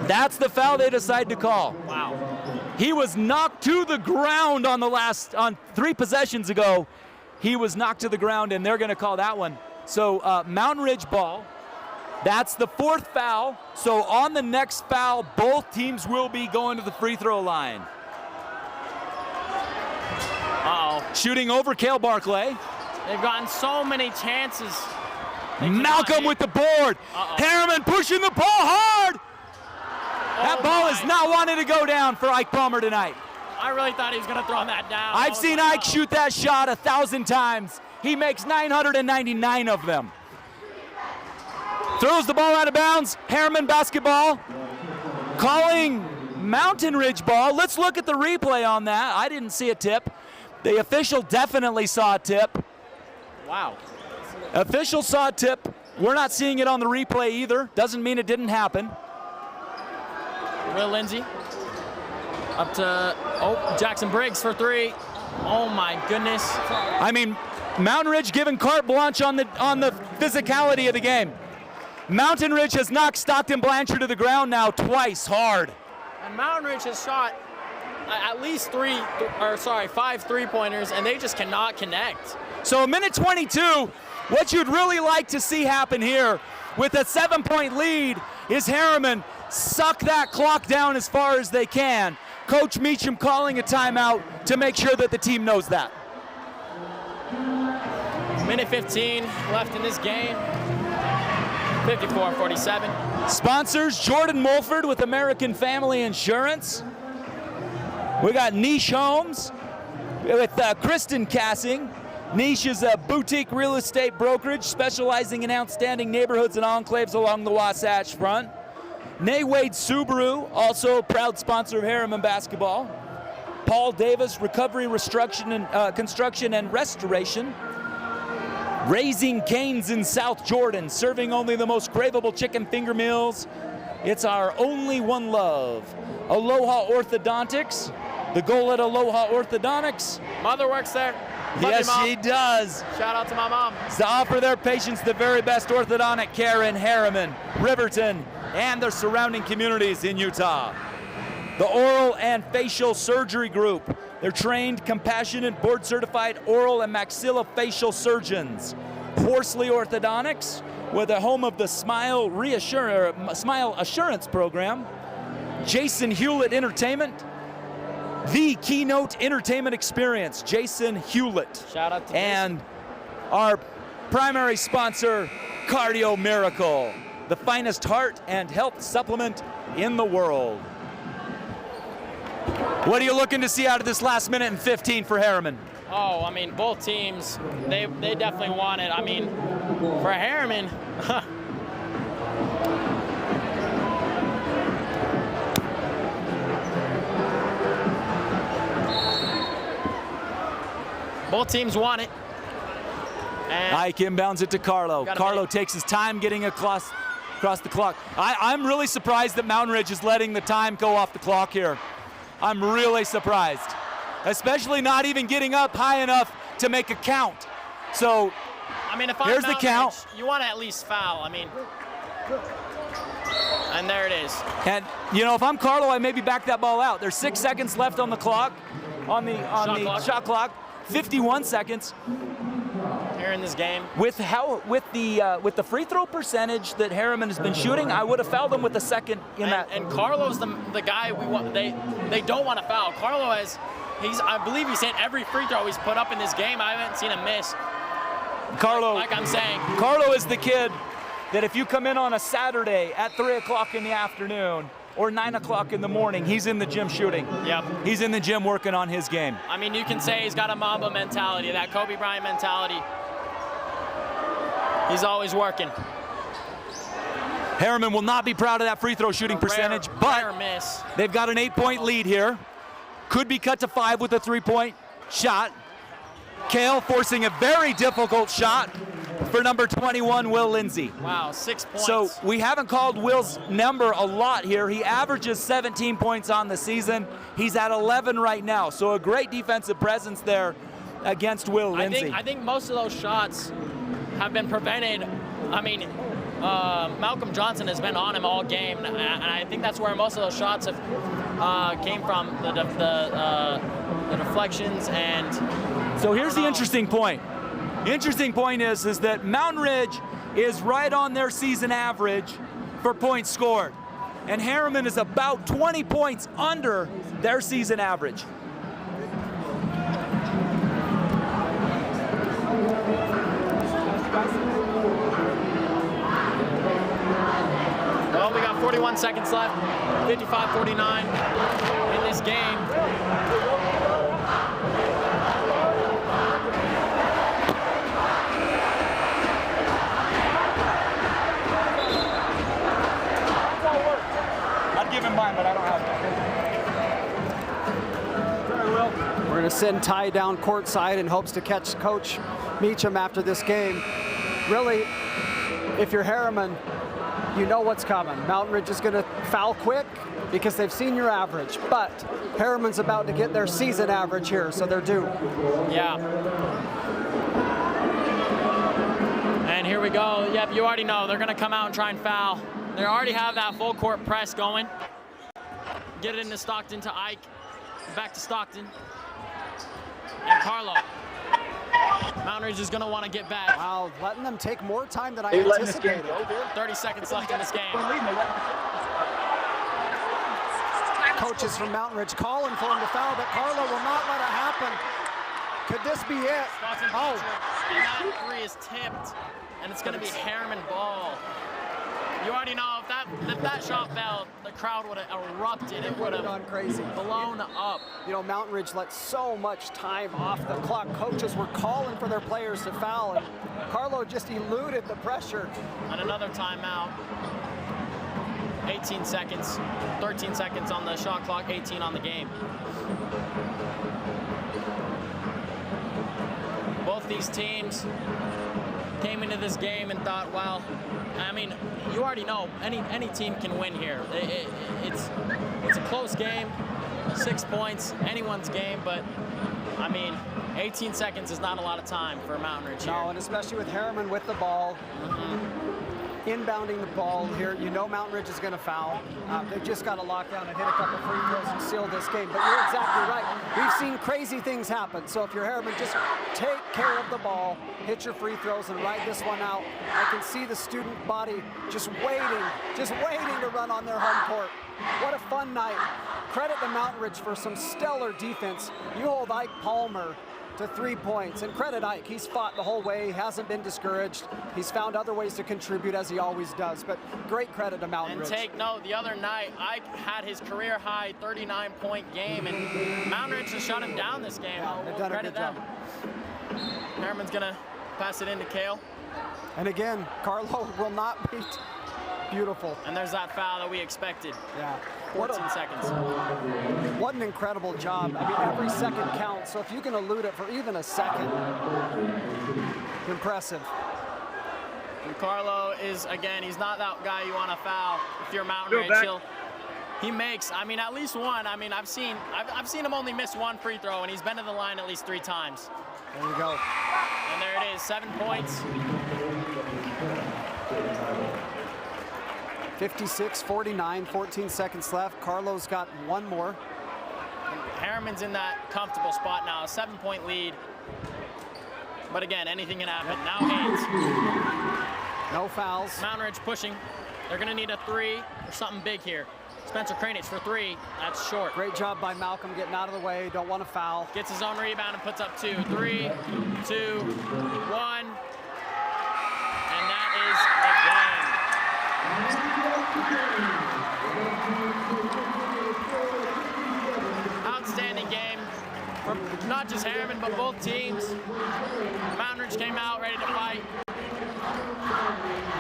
That's the foul they decide to call. Wow. He was knocked to the ground on 3 possessions ago. He was knocked to the ground, and they're gonna call that one. So Mtn Ridge ball. That's the 4th foul. So on the next foul, both teams will be going to the free throw line. Uh-oh. Shooting over Cale Barclay. They've gotten so many chances. Malcolm with the board. Herriman pushing the ball hard. That ball is not wanting to go down for Ike Palmer tonight. I really thought he was going to throw that down. I've seen Ike shoot that shot 1,000 times. He makes 999 of them. Throws the ball out of bounds. Herriman basketball. Calling Mtn Ridge ball. Let's look at the replay on that. I didn't see a tip. The official definitely saw a tip. Wow. Official saw a tip. We're not seeing it on the replay either. Doesn't mean it didn't happen. Will Lindsay up to Jackson Briggs for 3. Oh my goodness. I mean, Mtn Ridge giving carte blanche on the physicality of the game. Mtn Ridge has knocked Stockton Blanchard to the ground now twice hard. And Mtn Ridge has shot at least 5 3-pointers, and they just cannot connect. So a minute 22, what you'd really like to see happen here with a 7-point lead is Herriman suck that clock down as far as they can. Coach Meacham calling a timeout to make sure that the team knows that. Minute 15 left in this game. 54-47. Sponsors, Jordan Mulford with American Family Insurance. We got Niche Homes with Kristen Cassing. Niche is a boutique real estate brokerage specializing in outstanding neighborhoods and enclaves along the Wasatch Front. Nay Wade Subaru, also a proud sponsor of Herriman basketball. Paul Davis, Recovery, Construction and Restoration. Raising Cane's in South Jordan, serving only the most craveable chicken finger meals. It's our only one love. Aloha Orthodontics. The goal at Aloha Orthodontics. Mother works there. Love Yes, you, Mom. she does. Shout out to my mom. To offer their patients the very best orthodontic care in Herriman, Riverton, and their surrounding communities in Utah. The Oral and Facial Surgery Group. They're trained, compassionate, board-certified oral and maxillofacial surgeons. Horsley Orthodontics, with the home of the Smile Assurance Program. Jason Hewlett Entertainment. The Keynote Entertainment Experience, Jason Hewlett. Shout out to And our primary sponsor, Cardio Miracle, the finest heart and health supplement in the world. What are you looking to see out of this last minute and 15 for Herriman? Oh, I mean, both teams, they definitely want it. I mean, for Herriman, both teams want it. And Ike inbounds it to Carlo. Carlo takes his time getting across the clock. I'm really surprised that Mtn Ridge is letting the time go off the clock here. I'm really surprised, especially not even getting up high enough to make a count. So I mean, if I'm here's the count. Ridge, you want to at least foul. I mean, and there it is. And you know, if I'm Carlo, I maybe back that ball out. There's 6 seconds left on the clock, on the shot clock. 51 seconds. Here in this game. With the free throw percentage that Herriman has been shooting, I would have fouled him with a second in that. And Carlo's the guy we want. They don't want to foul. Carlo I believe he's hit every free throw he's put up in this game. I haven't seen him miss. Carlo, like I'm saying. Carlo is the kid that if you come in on a Saturday at 3 o'clock in the afternoon or 9 o'clock in the morning, he's in the gym shooting. Yep. He's in the gym working on his game. I mean, you can say he's got a Mamba mentality, that Kobe Bryant mentality. He's always working. Herriman will not be proud of that free throw shooting percentage, but miss. They've got an 8-point lead here. Could be cut to 5 with a 3-point shot. Cale forcing a very difficult shot for number 21, Will Lindsay. Wow, 6 points. So we haven't called Will's number a lot here. He averages 17 points on the season. He's at 11 right now. So a great defensive presence there against Will Lindsay. I think most of those shots have been prevented. I mean, Malcolm Johnson has been on him all game, and I think that's where most of those shots have came from, the deflections. And so here's the interesting point. The interesting point is that Mountain Ridge is right on their season average for points scored, and Herriman is about 20 points under their season average. Well, we got 41 seconds left, 55-49 in this game. I'd give him mine, but I don't have it. Sorry, Will. We're going to send Ty down courtside in hopes to catch Coach Meacham after this game. Really, if you're Herriman, you know what's coming. Mountain Ridge is going to foul quick because they've seen your average, but Herriman's about to get their season average here, so they're due. Yeah. And here we go. Yep, you already know they're going to come out and try and foul. They already have that full court press going. Get it into Stockton to Ike. Back to Stockton. And Carlo. Mountain Ridge is going to want to get back. Wow, letting them take more time than I anticipated. 30 seconds left in this game. Coaches from Mountain Ridge calling for him to foul, but Carlo will not let it happen. Could this be it? Oh. And that three is tipped, and it's going to be Herriman ball. You already know if that shot fell, the crowd would have erupted. It would have gone crazy, blown up. You know, Mountain Ridge let so much time off the clock. Coaches were calling for their players to foul, and Carlo just eluded the pressure. And another timeout. 18 seconds, 13 seconds on the shot clock, 18 on the game. Both these teams came into this game and thought, well, I mean, you already know any team can win here. It's a close game, 6 points, anyone's game, but I mean, 18 seconds is not a lot of time for Mountain Ridge here. No, and especially with Herriman with the ball. Inbounding the ball here, you know Mountain Ridge is going to foul. They've just got to lock down and hit a couple free throws and seal this game. But you're exactly right. We've seen crazy things happen. So if you're Herriman, just take care of the ball, hit your free throws, and ride this one out. I can see the student body just waiting to run on their home court. What a fun night. Credit to Mountain Ridge for some stellar defense. You hold Ike Palmer to 3 points, and credit Ike. He's fought the whole way, hasn't been discouraged. He's found other ways to contribute as he always does, but great credit to Mountain Ridge. And take note, the other night, Ike had his career high 39-point game, and Mountain Ridge just shut him down this game. Yeah, they've done a good job. Herriman's gonna pass it into Cale. And again, Carlo will not beat. Beautiful. And there's that foul that we expected. Yeah. 14 seconds. What an incredible job. I mean, every second counts. So if you can elude it for even a second, impressive. And Carlo is, again, he's not that guy you want to foul. If you're Mountain Ridge, he makes, I mean, at least one. I mean, I've seen him only miss one free throw, and he's been to the line at least 3 times. There you go. And there it is, 7 points. 56-49, 14 seconds left. Carlo's got one more. Herriman's in that comfortable spot now, a 7-point lead. But again, anything can happen. Now Haynes. No fouls. Mountain Ridge pushing. They're gonna need a 3 or something big here. Spencer Kranich for 3, that's short. Great job by Malcolm getting out of the way, don't want to foul. Gets his own rebound and puts up 2. 3, 2, 1. And that is the game. Outstanding game from not just Herriman, but both teams. Mountain Ridge came out ready to fight.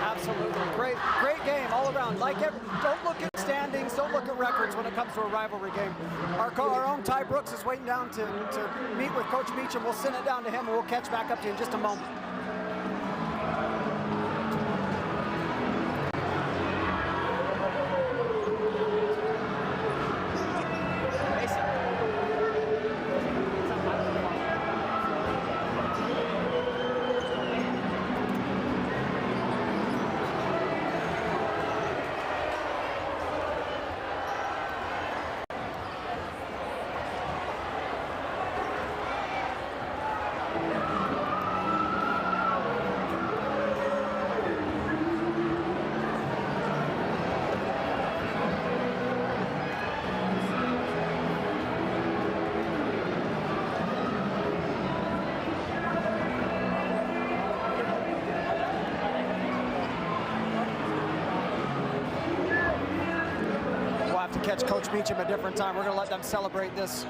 Absolutely. Great game all around. Don't look at standings, don't look at records when it comes to a rivalry game. Our own Ty Brooks is waiting down to meet with Coach Meacham. We'll send it down to him and we'll catch back up to you in just a moment. Catch Coach Meacham a different time. We're going to let them celebrate this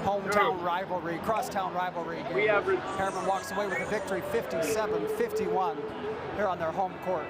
hometown rivalry, crosstown rivalry game. Herriman walks away with a victory 57-51 here on their home court.